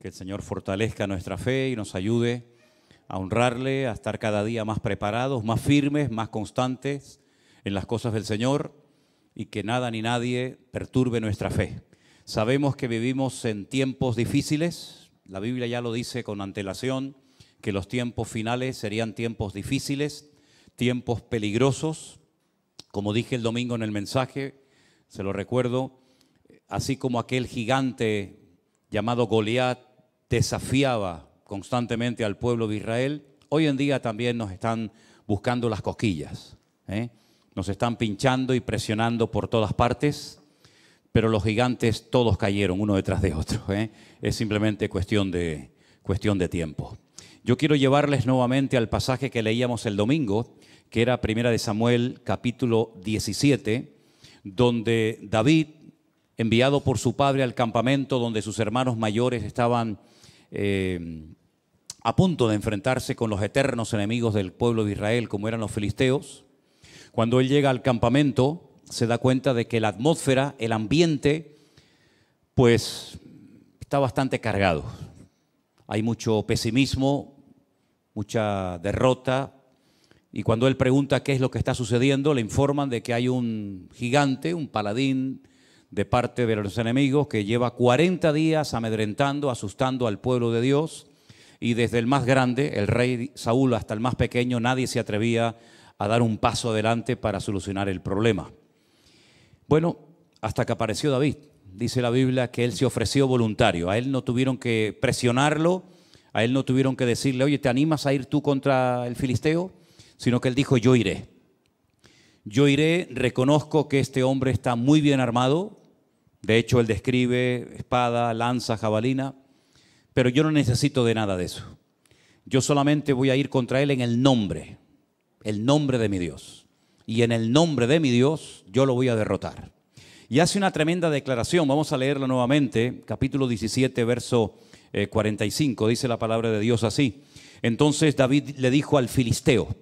Que el Señor fortalezca nuestra fe y nos ayude a honrarle, a estar cada día más preparados, más firmes, más constantes en las cosas del Señor y que nada ni nadie perturbe nuestra fe. Sabemos que vivimos en tiempos difíciles, la Biblia ya lo dice con antelación, que los tiempos finales serían tiempos difíciles, tiempos peligrosos. Como dije el domingo en el mensaje, se lo recuerdo, así como aquel gigante llamado Goliat desafiaba constantemente al pueblo de Israel, hoy en día también nos están buscando las cosquillas, Nos están pinchando y presionando por todas partes, pero los gigantes todos cayeron uno detrás de otro, Es simplemente cuestión de tiempo. Yo quiero llevarles nuevamente al pasaje que leíamos el domingo, que era 1 Samuel capítulo 17, donde David, enviado por su padre al campamento donde sus hermanos mayores estaban a punto de enfrentarse con los eternos enemigos del pueblo de Israel, como eran los filisteos. Cuando él llega al campamento, se da cuenta de que la atmósfera, el ambiente, pues está bastante cargado. Hay mucho pesimismo, mucha derrota, y cuando él pregunta qué es lo que está sucediendo, le informan de que hay un gigante, un paladín de parte de los enemigos que lleva 40 días amedrentando, asustando al pueblo de Dios, y desde el más grande, el rey Saúl, hasta el más pequeño, nadie se atrevía a dar un paso adelante para solucionar el problema. Bueno, hasta que apareció David. Dice la Biblia que él se ofreció voluntario. A él no tuvieron que presionarlo, a él no tuvieron que decirle, oye, ¿te animas a ir tú contra el filisteo? Sino que él dijo, yo iré. Yo iré, reconozco que este hombre está muy bien armado. De hecho, él describe espada, lanza, jabalina, pero yo no necesito de nada de eso. Yo solamente voy a ir contra él en el nombre de mi Dios. Y en el nombre de mi Dios, yo lo voy a derrotar. Y hace una tremenda declaración, vamos a leerla nuevamente, capítulo 17, verso 45, dice la palabra de Dios así. Entonces David le dijo al filisteo,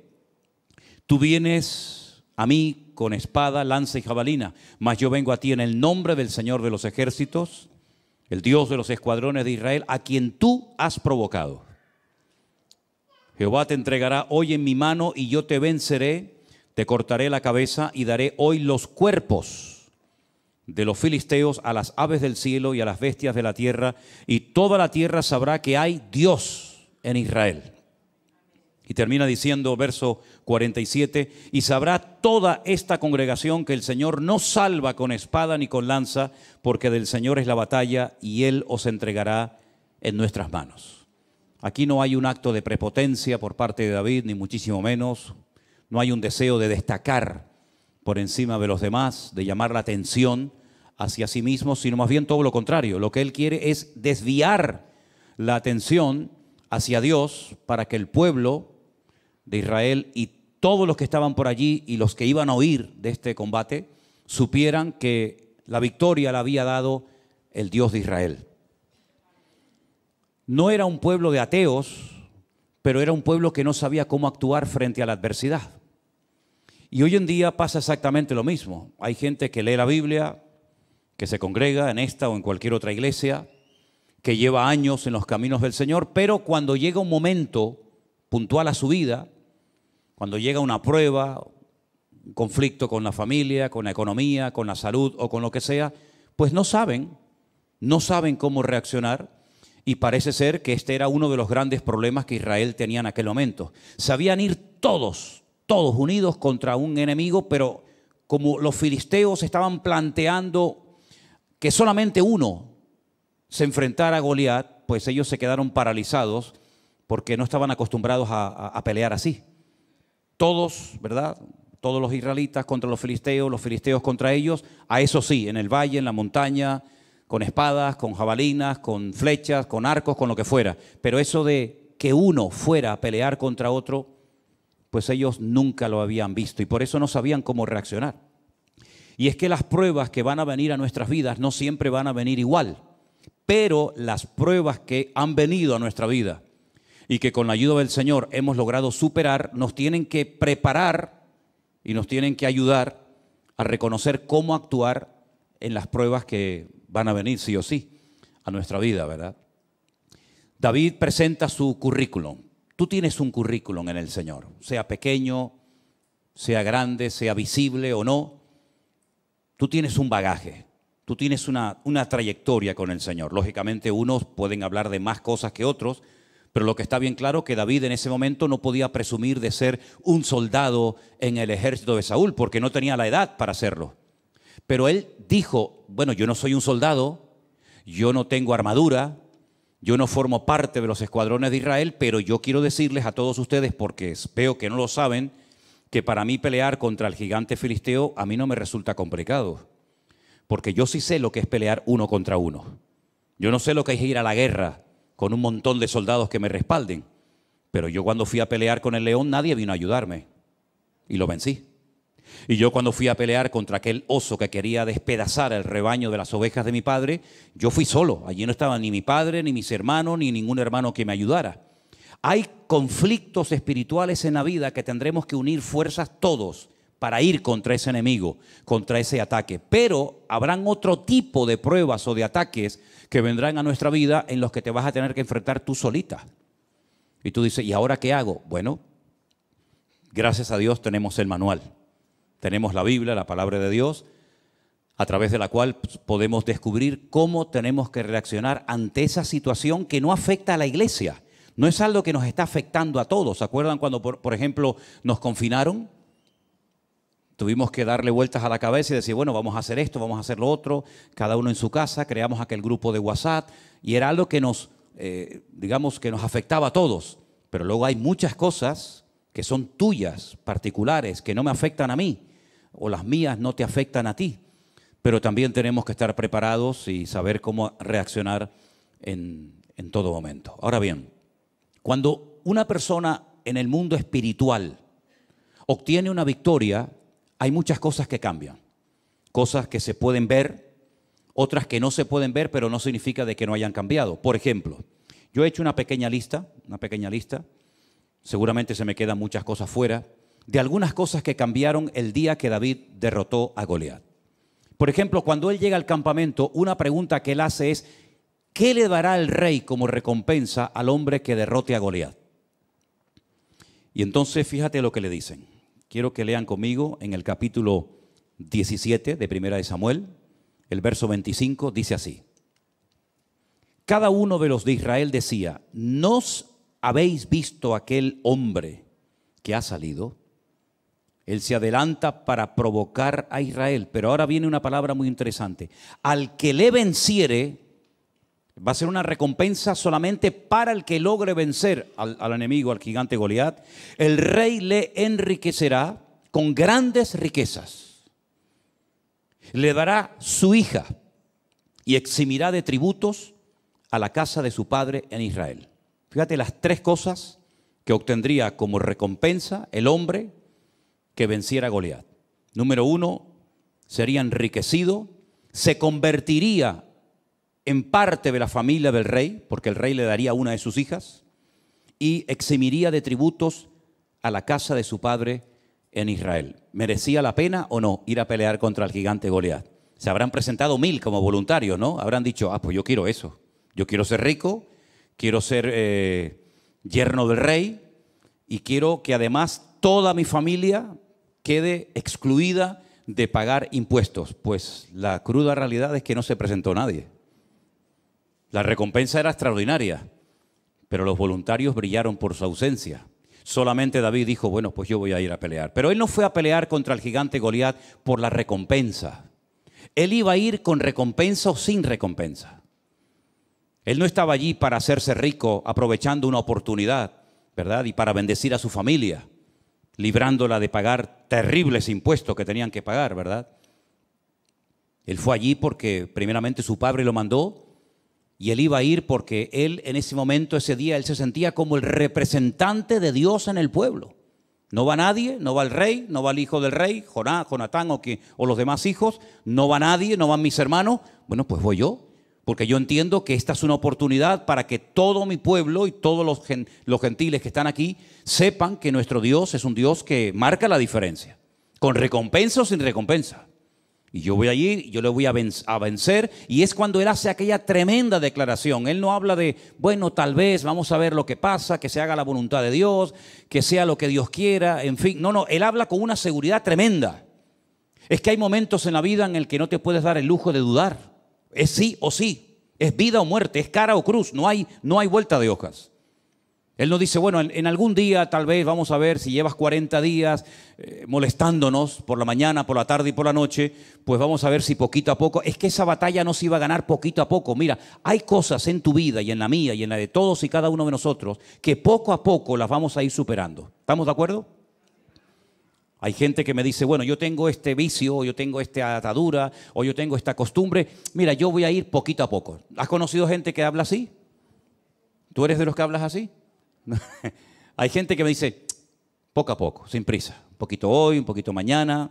tú vienes a mí con espada, lanza y jabalina, mas yo vengo a ti en el nombre del Señor de los ejércitos, el Dios de los escuadrones de Israel, a quien tú has provocado. Jehová te entregará hoy en mi mano y yo te venceré, te cortaré la cabeza y daré hoy los cuerpos de los filisteos a las aves del cielo y a las bestias de la tierra, y toda la tierra sabrá que hay Dios en Israel. Y termina diciendo, verso 47, y sabrá toda esta congregación que el Señor no salva con espada ni con lanza, porque del Señor es la batalla y Él os entregará en nuestras manos. Aquí no hay un acto de prepotencia por parte de David, ni muchísimo menos. No hay un deseo de destacar por encima de los demás, de llamar la atención hacia sí mismo, sino más bien todo lo contrario. Lo que él quiere es desviar la atención hacia Dios para que el pueblo de Israel y todos los que estaban por allí y los que iban a oír de este combate supieran que la victoria la había dado el Dios de Israel. No era un pueblo de ateos, pero era un pueblo que no sabía cómo actuar frente a la adversidad. Y hoy en día pasa exactamente lo mismo. Hay gente que lee la Biblia, que se congrega en esta o en cualquier otra iglesia, que lleva años en los caminos del Señor, pero cuando llega un momento puntual a su vida, cuando llega una prueba, un conflicto con la familia, con la economía, con la salud o con lo que sea, pues no saben cómo reaccionar, y parece ser que este era uno de los grandes problemas que Israel tenía en aquel momento. Sabían ir todos unidos contra un enemigo, pero como los filisteos estaban planteando que solamente uno se enfrentara a Goliat, pues ellos se quedaron paralizados porque no estaban acostumbrados a pelear así. Todos, ¿verdad? Todos los israelitas contra los filisteos contra ellos, a eso sí, en el valle, en la montaña, con espadas, con jabalinas, con flechas, con arcos, con lo que fuera. Pero eso de que uno fuera a pelear contra otro, pues ellos nunca lo habían visto y por eso no sabían cómo reaccionar. Y es que las pruebas que van a venir a nuestras vidas no siempre van a venir igual, pero las pruebas que han venido a nuestra vida y que con la ayuda del Señor hemos logrado superar, nos tienen que preparar y nos tienen que ayudar a reconocer cómo actuar en las pruebas que van a venir sí o sí a nuestra vida, ¿verdad? David presenta su currículum. Tú tienes un currículum en el Señor, sea pequeño, sea grande, sea visible o no. Tú tienes un bagaje, tú tienes una trayectoria con el Señor. Lógicamente unos pueden hablar de más cosas que otros, pero lo que está bien claro es que David en ese momento no podía presumir de ser un soldado en el ejército de Saúl, porque no tenía la edad para hacerlo. Pero él dijo, bueno, yo no soy un soldado, yo no tengo armadura, yo no formo parte de los escuadrones de Israel, pero yo quiero decirles a todos ustedes, porque veo que no lo saben, que para mí pelear contra el gigante filisteo a mí no me resulta complicado, porque yo sí sé lo que es pelear uno contra uno. Yo no sé lo que es ir a la guerra con un montón de soldados que me respalden, pero yo cuando fui a pelear con el león nadie vino a ayudarme y lo vencí. Y yo cuando fui a pelear contra aquel oso que quería despedazar el rebaño de las ovejas de mi padre, yo fui solo. Allí no estaba ni mi padre, ni mis hermanos, ni ningún hermano que me ayudara. Hay conflictos espirituales en la vida que tendremos que unir fuerzas todos para ir contra ese enemigo, contra ese ataque. Pero habrán otro tipo de pruebas o de ataques que vendrán a nuestra vida en los que te vas a tener que enfrentar tú solita. Y tú dices, ¿y ahora qué hago? Bueno, gracias a Dios tenemos el manual. Tenemos la Biblia, la palabra de Dios, a través de la cual podemos descubrir cómo tenemos que reaccionar ante esa situación que no afecta a la iglesia. No es algo que nos está afectando a todos. ¿Se acuerdan cuando, por ejemplo, nos confinaron? Tuvimos que darle vueltas a la cabeza y decir, bueno, vamos a hacer esto, vamos a hacer lo otro, cada uno en su casa, creamos aquel grupo de WhatsApp y era algo que nos, digamos, que nos afectaba a todos. Pero luego hay muchas cosas que son tuyas, particulares, que no me afectan a mí, o las mías no te afectan a ti. Pero también tenemos que estar preparados y saber cómo reaccionar en todo momento. Ahora bien, cuando una persona en el mundo espiritual obtiene una victoria, hay muchas cosas que cambian. Cosas que se pueden ver, otras que no se pueden ver, pero no significa de que no hayan cambiado. Por ejemplo, yo he hecho una pequeña lista, seguramente se me quedan muchas cosas fuera, de algunas cosas que cambiaron el día que David derrotó a Goliat. Por ejemplo, cuando él llega al campamento, una pregunta que él hace es, ¿qué le dará el rey como recompensa al hombre que derrote a Goliat? Y entonces fíjate lo que le dicen. Quiero que lean conmigo en el capítulo 17 de Primera de Samuel, el verso 25, dice así. Cada uno de los de Israel decía, ¿no habéis visto aquel hombre que ha salido? Él se adelanta para provocar a Israel, pero ahora viene una palabra muy interesante. Al que le venciere, va a ser una recompensa solamente para el que logre vencer al enemigo, al gigante Goliat. El rey le enriquecerá con grandes riquezas. Le dará su hija y eximirá de tributos a la casa de su padre en Israel. Fíjate las tres cosas que obtendría como recompensa el hombre que venciera a Goliat. Número uno, sería enriquecido, se convertiría en parte de la familia del rey, porque el rey le daría una de sus hijas, y eximiría de tributos a la casa de su padre en Israel. ¿Merecía la pena o no ir a pelear contra el gigante Goliat? Se habrán presentado 1000 como voluntarios, ¿no? Habrán dicho, pues yo quiero eso. Yo quiero ser rico, quiero ser yerno del rey y quiero que además toda mi familia quede excluida de pagar impuestos. Pues la cruda realidad es que no se presentó nadie. La recompensa era extraordinaria, pero los voluntarios brillaron por su ausencia. Solamente David dijo, bueno, pues yo voy a ir a pelear. Pero él no fue a pelear contra el gigante Goliat por la recompensa. Él iba a ir con recompensa o sin recompensa. Él no estaba allí para hacerse rico aprovechando una oportunidad, ¿verdad? Y para bendecir a su familia, librándola de pagar terribles impuestos que tenían que pagar, ¿verdad? Él fue allí porque primeramente su padre lo mandó y él iba a ir porque él en ese momento, ese día, él se sentía como el representante de Dios en el pueblo. No va nadie, no va el rey, no va el hijo del rey, Jonatán o los demás hijos, no va nadie, no van mis hermanos. Bueno, pues voy yo, porque yo entiendo que esta es una oportunidad para que todo mi pueblo y todos los gentiles que están aquí sepan que nuestro Dios es un Dios que marca la diferencia, con recompensa o sin recompensa. Y yo voy allí, y yo le voy a vencer. Y es cuando él hace aquella tremenda declaración. Él no habla de, bueno, tal vez, vamos a ver lo que pasa, que se haga la voluntad de Dios, que sea lo que Dios quiera, en fin. No, él habla con una seguridad tremenda. Es que hay momentos en la vida en el que no te puedes dar el lujo de dudar. Es sí o sí, es vida o muerte, es cara o cruz, no hay vuelta de hojas. Él no dice, bueno, en algún día tal vez vamos a ver si llevas 40 días molestándonos por la mañana, por la tarde y por la noche, pues vamos a ver si poquito a poco. Es que esa batalla no se iba a ganar poquito a poco. Mira, hay cosas en tu vida y en la mía y en la de todos y cada uno de nosotros que poco a poco las vamos a ir superando. ¿Estamos de acuerdo? Hay gente que me dice, bueno, yo tengo este vicio, o yo tengo esta atadura, o yo tengo esta costumbre. Mira, yo voy a ir poquito a poco. ¿Has conocido gente que habla así? ¿Tú eres de los que hablas así? Hay gente que me dice, poco a poco, sin prisa. Un poquito hoy, un poquito mañana.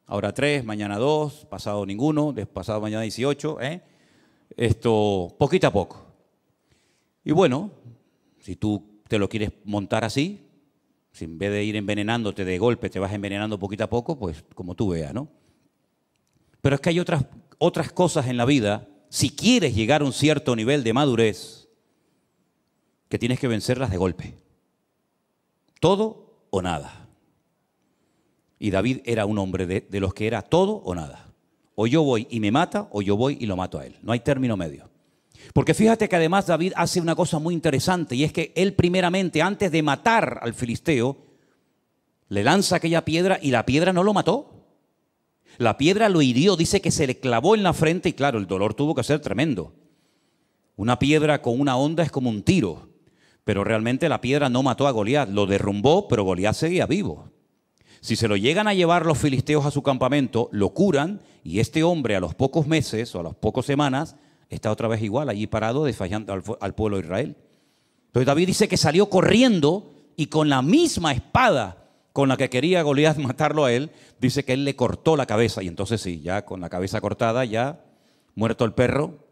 Ahora 3, mañana 2, pasado ninguno, pasado mañana 18. Poquito a poco. Y bueno, si tú te lo quieres montar así, si en vez de ir envenenándote de golpe te vas envenenando poquito a poco, pues como tú veas, ¿no? Pero es que hay otras cosas en la vida, si quieres llegar a un cierto nivel de madurez, que tienes que vencerlas de golpe. Todo o nada. Y David era un hombre de los que era todo o nada. O yo voy y me mata, o yo voy y lo mato a él. No hay término medio. Porque fíjate que además David hace una cosa muy interesante, y es que él primeramente, antes de matar al filisteo, le lanza aquella piedra y la piedra no lo mató. La piedra lo hirió, dice que se le clavó en la frente y claro, el dolor tuvo que ser tremendo. Una piedra con una honda es como un tiro, pero realmente la piedra no mató a Goliat, lo derrumbó, pero Goliat seguía vivo. Si se lo llegan a llevar los filisteos a su campamento, lo curan y este hombre a los pocos meses o a las pocas semanas está otra vez igual, allí parado desfallando al pueblo de Israel. Entonces David dice que salió corriendo y con la misma espada con la que quería Goliat matarlo a él, dice que él le cortó la cabeza. Y entonces sí, ya con la cabeza cortada, ya muerto el perro,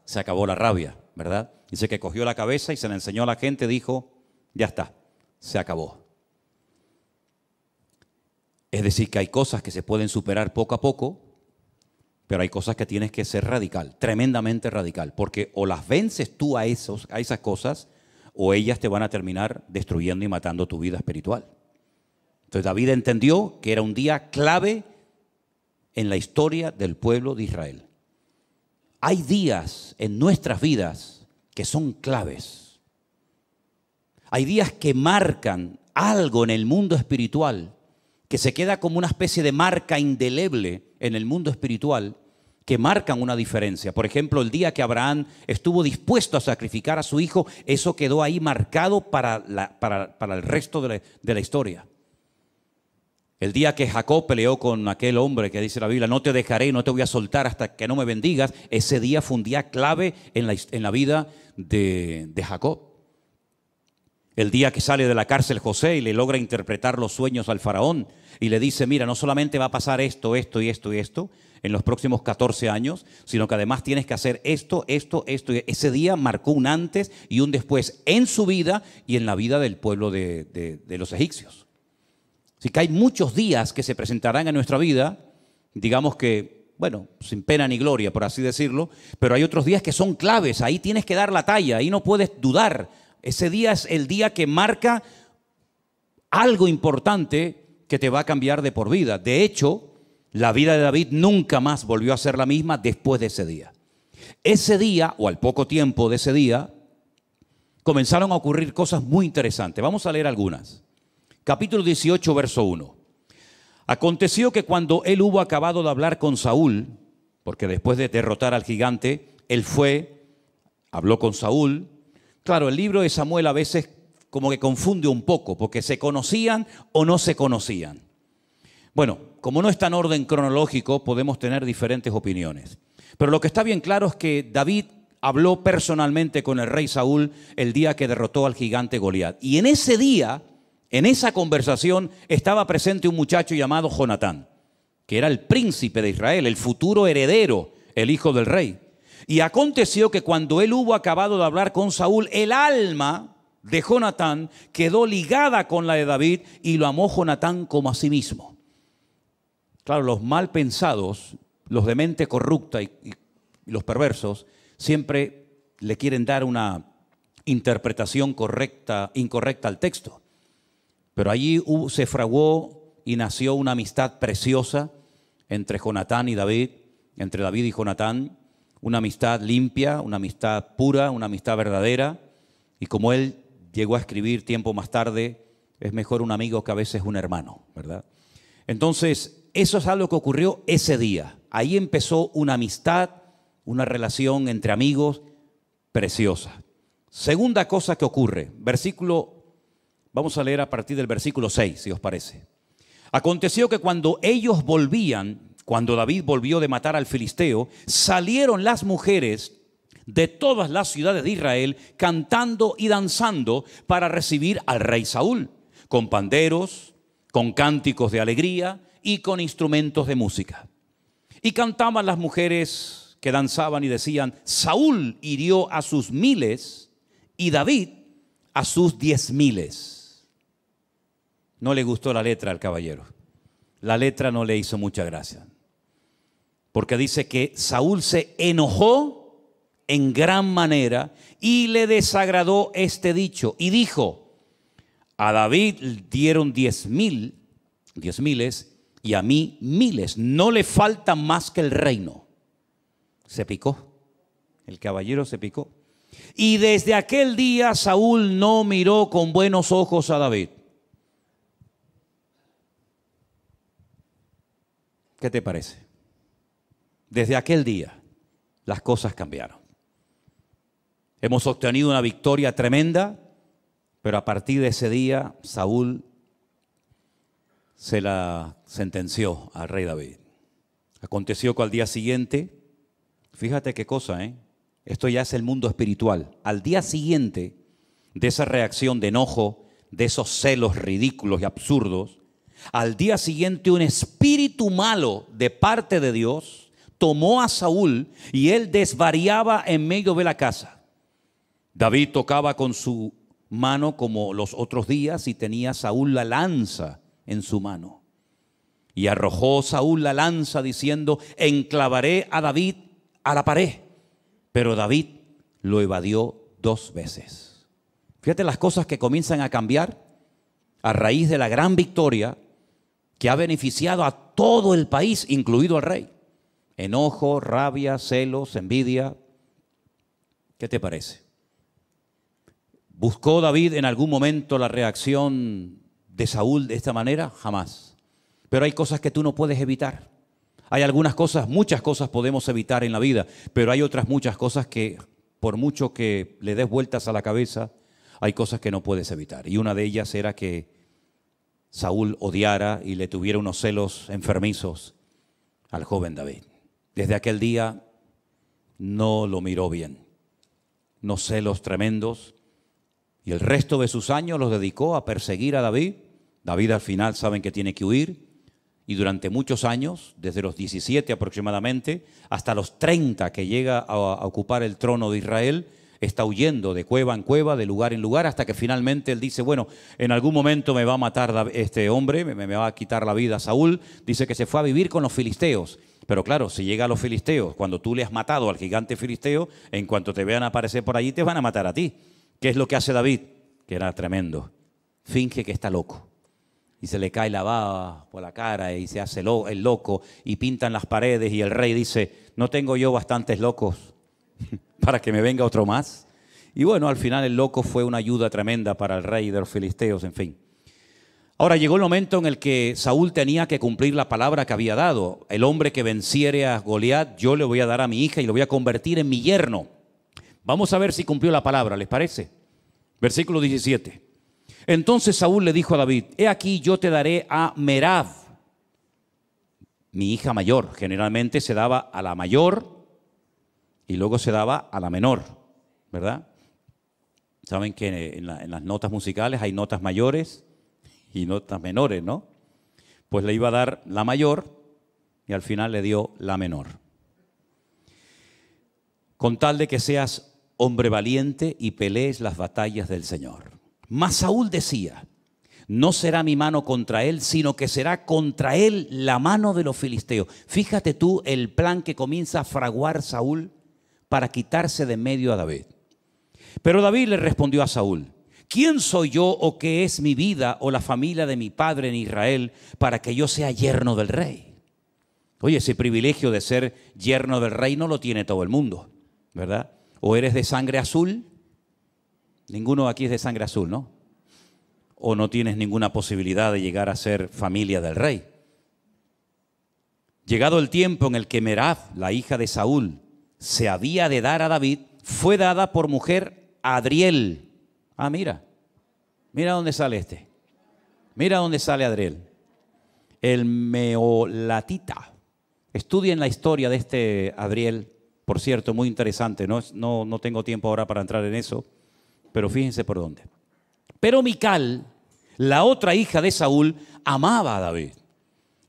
se acabó la rabia, ¿verdad? Dice que cogió la cabeza y se la enseñó a la gente, dijo, ya está, se acabó. Es decir, que hay cosas que se pueden superar poco a poco, pero hay cosas que tienes que ser radical, tremendamente radical, porque o las vences tú a esas cosas, o ellas te van a terminar destruyendo y matando tu vida espiritual. Entonces David entendió que era un día clave en la historia del pueblo de Israel. Hay días en nuestras vidas que son claves. Hay días que marcan algo en el mundo espiritual, que se queda como una especie de marca indeleble en el mundo espiritual, que marcan una diferencia. Por ejemplo, el día que Abraham estuvo dispuesto a sacrificar a su hijo, eso quedó ahí marcado para el resto de la historia. El día que Jacob peleó con aquel hombre que dice la Biblia, no te dejaré, no te voy a soltar hasta que no me bendigas, ese día fue un día clave en la vida de Jacob. El día que sale de la cárcel José y le logra interpretar los sueños al faraón y le dice, mira, no solamente va a pasar esto, esto y esto y esto en los próximos 14 años, sino que además tienes que hacer esto. Ese día marcó un antes y un después en su vida y en la vida del pueblo de los egipcios. Así que hay muchos días que se presentarán en nuestra vida, digamos que, bueno, sin pena ni gloria, por así decirlo, pero hay otros días que son claves, ahí tienes que dar la talla, ahí no puedes dudar. Ese día es el día que marca algo importante que te va a cambiar de por vida. De hecho, la vida de David nunca más volvió a ser la misma después de ese día. Ese día, o al poco tiempo de ese día, comenzaron a ocurrir cosas muy interesantes. Vamos a leer algunas. Capítulo 18, verso 1. Aconteció que cuando él hubo acabado de hablar con Saúl, porque después de derrotar al gigante, él habló con Saúl. Claro, el libro de Samuel a veces como que confunde un poco, porque se conocían o no se conocían. Bueno, como no está en orden cronológico, podemos tener diferentes opiniones. Pero lo que está bien claro es que David habló personalmente con el rey Saúl el día que derrotó al gigante Goliat. Y en ese día, en esa conversación, estaba presente un muchacho llamado Jonatán, que era el príncipe de Israel, el futuro heredero, el hijo del rey. Y aconteció que cuando él hubo acabado de hablar con Saúl, el alma de Jonatán quedó ligada con la de David y lo amó Jonatán como a sí mismo. Claro, los mal pensados, los de mente corrupta y los perversos, siempre le quieren dar una interpretación correcta, incorrecta al texto. Pero allí se fraguó y nació una amistad preciosa entre Jonatán y David, entre David y Jonatán, una amistad limpia, una amistad pura, una amistad verdadera. Y como él llegó a escribir tiempo más tarde, es mejor un amigo que a veces un hermano, ¿verdad? Entonces, eso es algo que ocurrió ese día. Ahí empezó una amistad, una relación entre amigos preciosa. Segunda cosa que ocurre, vamos a leer a partir del versículo 6, si os parece. Aconteció que cuando ellos volvían, cuando David volvió de matar al filisteo, salieron las mujeres de todas las ciudades de Israel cantando y danzando para recibir al rey Saúl, con panderos, con cánticos de alegría y con instrumentos de música. Y cantaban las mujeres que danzaban y decían: Saúl hirió a sus 1000 y David a sus 10,000. No le gustó la letra al caballero. La letra no le hizo mucha gracia. Porque dice que Saúl se enojó en gran manera y le desagradó este dicho. Y dijo: a David dieron 10,000 y a mí 1000. No le falta más que el reino. Se picó. El caballero se picó. Y desde aquel día Saúl no miró con buenos ojos a David. ¿Qué te parece? Desde aquel día las cosas cambiaron. Hemos obtenido una victoria tremenda, pero a partir de ese día Saúl se la sentenció al rey David. Aconteció que al día siguiente, fíjate qué cosa, esto ya es el mundo espiritual. Al día siguiente de esa reacción de enojo, de esos celos ridículos y absurdos, al día siguiente un espíritu malo de parte de Dios tomó a Saúl y él desvariaba en medio de la casa. David tocaba con su mano como los otros días y tenía Saúl la lanza en su mano. Y arrojó Saúl la lanza diciendo: enclavaré a David a la pared. Pero David lo evadió 2 veces. Fíjate las cosas que comienzan a cambiar a raíz de la gran victoria que ha beneficiado a todo el país, incluido al rey. Enojo, rabia, celos, envidia. ¿Qué te parece? ¿Buscó David en algún momento la reacción de Saúl de esta manera? Jamás. Pero hay cosas que tú no puedes evitar. Hay algunas cosas, muchas cosas podemos evitar en la vida, pero hay otras muchas cosas que, por mucho que le des vueltas a la cabeza, hay cosas que no puedes evitar. Y una de ellas era que Saúl odiara y le tuviera unos celos enfermizos al joven David. Desde aquel día no lo miró bien. Unos celos tremendos. Y el resto de sus años los dedicó a perseguir a David. David al final saben que tiene que huir. Y durante muchos años, desde los 17 aproximadamente, hasta los 30 que llega a ocupar el trono de Israel, está huyendo de cueva en cueva, de lugar en lugar, hasta que finalmente él dice: bueno, en algún momento me va a matar este hombre, me va a quitar la vida a Saúl. Dice que se fue a vivir con los filisteos. Pero claro, si llega a los filisteos, cuando tú le has matado al gigante filisteo, en cuanto te vean aparecer por allí, te van a matar a ti. ¿Qué es lo que hace David? Que era tremendo. Finge que está loco. Y se le cae la baba por la cara y se hace el loco y pintan las paredes y el rey dice: ¿no tengo yo bastantes locos para que me venga otro más? Y bueno, al final el loco fue una ayuda tremenda para el rey de los filisteos, en fin. Ahora llegó el momento en el que Saúl tenía que cumplir la palabra que había dado. El hombre que venciere a Goliat, yo le voy a dar a mi hija y lo voy a convertir en mi yerno. Vamos a ver si cumplió la palabra, ¿les parece? Versículo 17. Entonces Saúl le dijo a David: he aquí yo te daré a Merab, mi hija mayor. Generalmente se daba a la mayor y luego se daba a la menor, ¿verdad? Saben que en las notas musicales hay notas mayores y notas menores, ¿no? Pues le iba a dar la mayor y al final le dio la menor. Con tal de que seas hombre valiente y pelees las batallas del Señor. Mas Saúl decía: No será mi mano contra él, sino que será contra él la mano de los filisteos. Fíjate tú el plan que comienza a fraguar Saúl para quitarse de medio a David. Pero David le respondió a Saúl: ¿quién soy yo o qué es mi vida o la familia de mi padre en Israel para que yo sea yerno del rey? Oye, ese privilegio de ser yerno del rey no lo tiene todo el mundo, ¿verdad? ¿O eres de sangre azul? Ninguno aquí es de sangre azul, ¿no? ¿O no tienes ninguna posibilidad de llegar a ser familia del rey? Llegado el tiempo en el que Merab, la hija de Saúl, se había de dar a David, fue dada por mujer a Adriel. Ah, mira dónde sale este. Mira dónde sale Adriel. El meolatita. Estudien la historia de este Adriel, por cierto, muy interesante. No tengo tiempo ahora para entrar en eso, pero fíjense por dónde. Pero Mical, la otra hija de Saúl, amaba a David.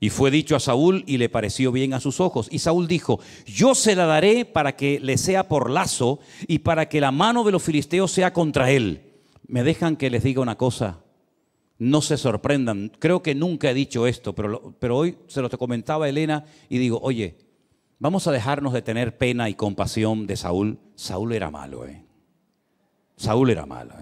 Y fue dicho a Saúl y le pareció bien a sus ojos. Y Saúl dijo: yo se la daré para que le sea por lazo y para que la mano de los filisteos sea contra él. ¿Me dejan que les diga una cosa? No se sorprendan. Creo que nunca he dicho esto, pero hoy se lo comentaba a Elena y digo: oye, vamos a dejarnos de tener pena y compasión de Saúl. Saúl era malo, Saúl era malo,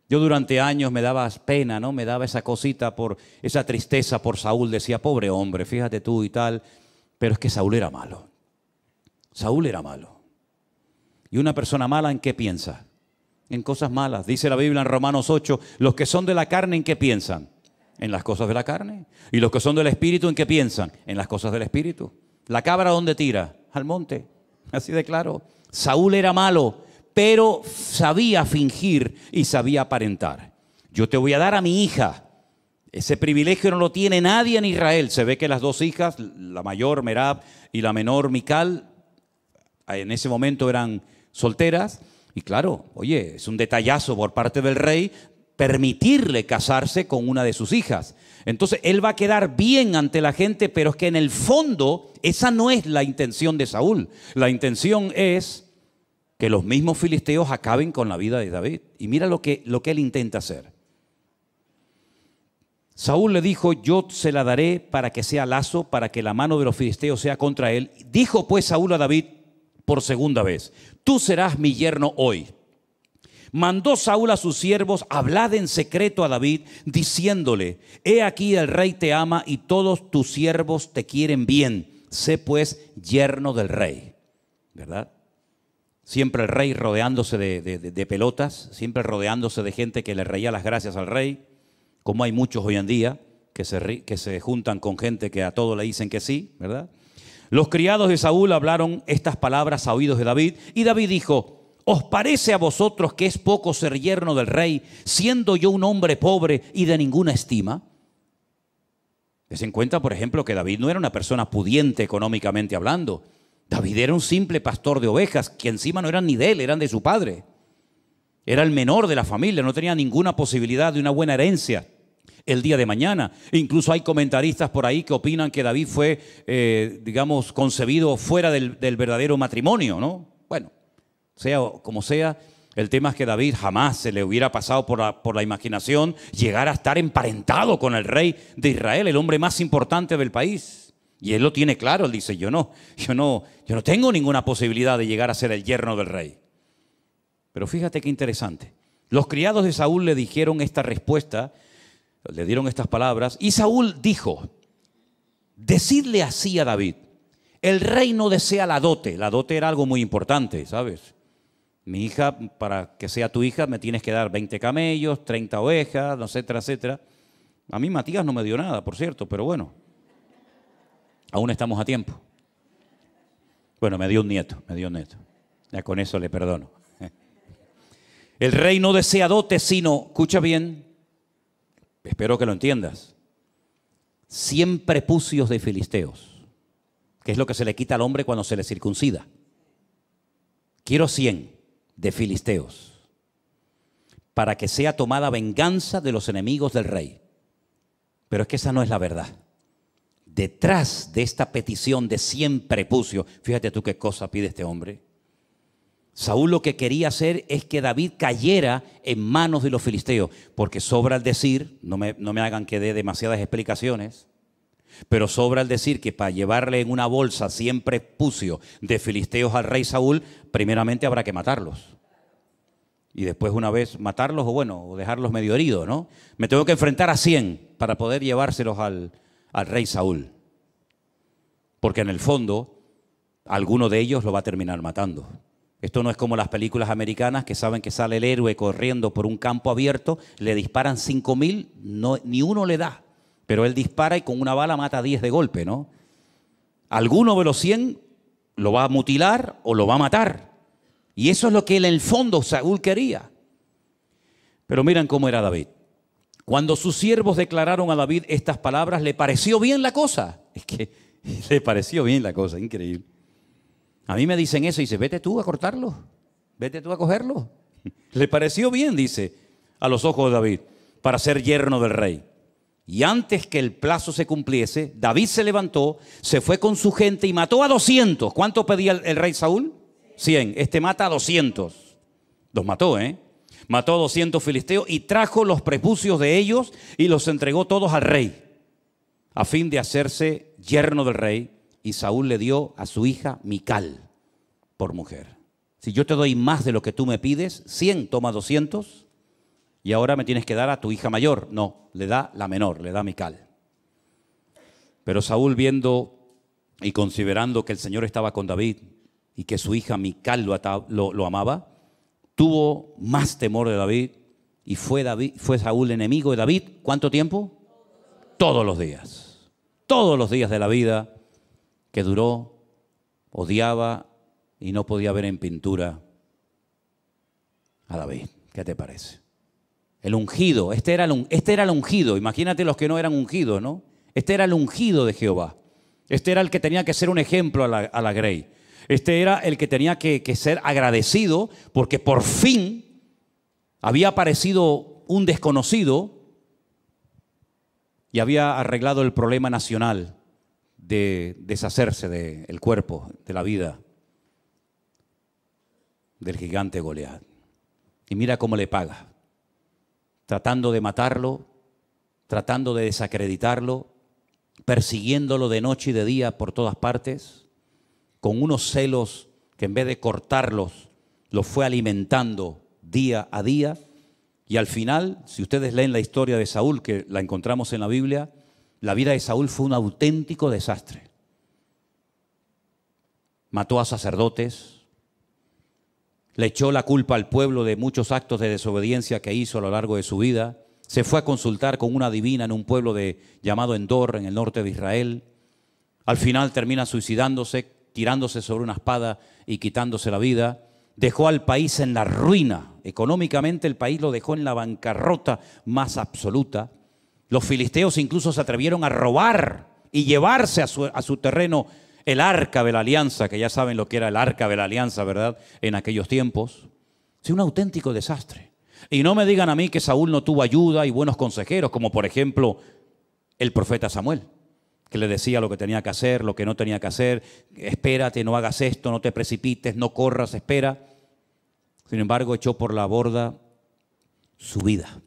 Yo durante años me daba pena, ¿no? Me daba esa cosita, por esa tristeza por Saúl. Decía: pobre hombre, fíjate tú y tal. Pero es que Saúl era malo. Saúl era malo. ¿Y una persona mala en qué piensa? En cosas malas. Dice la Biblia en Romanos 8, los que son de la carne, ¿en qué piensan? En las cosas de la carne. Y los que son del Espíritu, ¿en qué piensan? En las cosas del Espíritu. ¿La cabra dónde tira? Al monte. Así de claro. Saúl era malo, pero sabía fingir y sabía aparentar. Yo te voy a dar a mi hija. Ese privilegio no lo tiene nadie en Israel. Se ve que las dos hijas, la mayor Merab y la menor Mical, en ese momento eran solteras. Y claro, oye, es un detallazo por parte del rey permitirle casarse con una de sus hijas. Entonces él va a quedar bien ante la gente, pero es que en el fondo esa no es la intención de Saúl. La intención es que los mismos filisteos acaben con la vida de David. Y mira lo que él intenta hacer. Saúl le dijo: yo se la daré para que sea lazo, para que la mano de los filisteos sea contra él. Dijo pues Saúl a David por segunda vez: tú serás mi yerno hoy. Mandó Saúl a sus siervos: hablad en secreto a David, diciéndole: he aquí el rey te ama y todos tus siervos te quieren bien. Sé pues yerno del rey. ¿Verdad? Siempre el rey rodeándose de pelotas, siempre rodeándose de gente que le reía las gracias al rey, como hay muchos hoy en día que se juntan con gente que a todo le dicen que sí, ¿verdad? Los criados de Saúl hablaron estas palabras a oídos de David, y David dijo: ¿os parece a vosotros que es poco ser yerno del rey, siendo yo un hombre pobre y de ninguna estima? Des en cuenta, por ejemplo, que David no era una persona pudiente económicamente hablando. David era un simple pastor de ovejas, que encima no eran ni de él, eran de su padre. Era el menor de la familia, no tenía ninguna posibilidad de una buena herencia el día de mañana. Incluso hay comentaristas por ahí que opinan que David fue, concebido fuera del verdadero matrimonio, ¿no? Bueno, sea como sea, el tema es que David jamás se le hubiera pasado por la imaginación llegar a estar emparentado con el rey de Israel, el hombre más importante del país. Y él lo tiene claro. Él dice: yo no tengo ninguna posibilidad de llegar a ser el yerno del rey. Pero fíjate qué interesante. Los criados de Saúl le dijeron esta respuesta, le dieron estas palabras, y Saúl dijo: decidle así a David: el rey no desea la dote. La dote era algo muy importante, ¿sabes? Mi hija, para que sea tu hija, me tienes que dar 20 camellos, 30 ovejas, etcétera, etcétera. A mí Matías no me dio nada, por cierto, pero bueno, aún estamos a tiempo. Bueno, me dio un nieto. Ya con eso le perdono. El rey no desea dote, sino, escucha bien, espero que lo entiendas, 100 prepucios de filisteos, que es lo que se le quita al hombre cuando se le circuncida. Quiero 100 de filisteos, para que sea tomada venganza de los enemigos del rey. Pero es que esa no es la verdad. Detrás de esta petición de 100 prepucios, fíjate tú qué cosa pide este hombre. Saúl lo que quería hacer es que David cayera en manos de los filisteos, porque sobra el decir, no me hagan que dé demasiadas explicaciones, pero sobra el decir que para llevarle en una bolsa siempre pucio de filisteos al rey Saúl, primeramente habrá que matarlos. Y después una vez matarlos o dejarlos medio heridos, ¿no? Me tengo que enfrentar a 100 para poder llevárselos al rey Saúl. Porque en el fondo, alguno de ellos lo va a terminar matando. Esto no es como las películas americanas que saben que sale el héroe corriendo por un campo abierto, le disparan 5.000, ni uno le da. Pero él dispara y con una bala mata a 10 de golpe, ¿no? Alguno de los 100 lo va a mutilar o lo va a matar. Y eso es lo que en el fondo Saúl quería. Pero miren cómo era David. Cuando sus siervos declararon a David estas palabras, le pareció bien la cosa. Es que le pareció bien la cosa, increíble. A mí me dicen eso y dice, vete tú a cortarlo, vete tú a cogerlo. Le pareció bien, dice, a los ojos de David, para ser yerno del rey. Y antes que el plazo se cumpliese, David se levantó, se fue con su gente y mató a 200. ¿Cuánto pedía el rey Saúl? 100. Este mata a 200. Los mató, ¿eh? Mató a 200 filisteos y trajo los prepucios de ellos y los entregó todos al rey, a fin de hacerse yerno del rey. Y Saúl le dio a su hija Mical por mujer. Si yo te doy más de lo que tú me pides, 100, toma 200 y ahora me tienes que dar a tu hija mayor. No, le da la menor, le da a Mical. Pero Saúl, viendo y considerando que el Señor estaba con David y que su hija Mical lo amaba, tuvo más temor de David y fue Saúl enemigo de David. ¿Cuánto tiempo? Todos los días. Todos los días de la vida que duró, odiaba y no podía ver en pintura a David. ¿Qué te parece? El ungido, este era el ungido. Imagínate los que no eran ungidos, ¿no? Este era el ungido de Jehová. Este era el que tenía que ser un ejemplo a la grey. Este era el que tenía que ser agradecido porque por fin había aparecido un desconocido y había arreglado el problema nacional de deshacerse del cuerpo, de la vida del gigante Goliat. Y mira cómo le paga, tratando de matarlo, tratando de desacreditarlo, persiguiéndolo de noche y de día por todas partes, con unos celos que en vez de cortarlos, los fue alimentando día a día. Y al final, si ustedes leen la historia de Saúl, que la encontramos en la Biblia, la vida de Saúl fue un auténtico desastre. Mató a sacerdotes, le echó la culpa al pueblo de muchos actos de desobediencia que hizo a lo largo de su vida. Se fue a consultar con una adivina en un pueblo llamado Endor, en el norte de Israel. Al final termina suicidándose, tirándose sobre una espada y quitándose la vida. Dejó al país en la ruina. Económicamente el país lo dejó en la bancarrota más absoluta. Los filisteos incluso se atrevieron a robar y llevarse a su terreno el arca de la alianza, que ya saben lo que era el arca de la alianza, ¿verdad? En aquellos tiempos. Sí, un auténtico desastre. Y no me digan a mí que Saúl no tuvo ayuda y buenos consejeros, como por ejemplo el profeta Samuel, que le decía lo que tenía que hacer, lo que no tenía que hacer. Espérate, no hagas esto, no te precipites, no corras, espera. Sin embargo, echó por la borda su vida.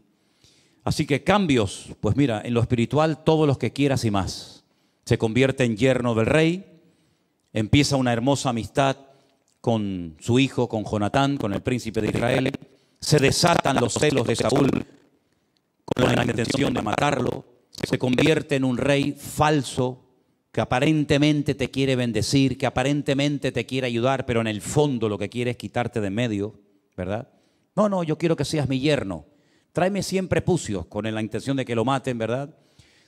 Así que cambios, pues mira, en lo espiritual todos los que quieras y más. Se convierte en yerno del rey, empieza una hermosa amistad con su hijo, con Jonatán, con el príncipe de Israel. Se desatan los celos de Saúl con la intención de matarlo. Se convierte en un rey falso que aparentemente te quiere bendecir, que aparentemente te quiere ayudar, pero en el fondo lo que quiere es quitarte de en medio, ¿verdad? No, yo quiero que seas mi yerno. Tráeme 100 prepucios con la intención de que lo maten, ¿verdad?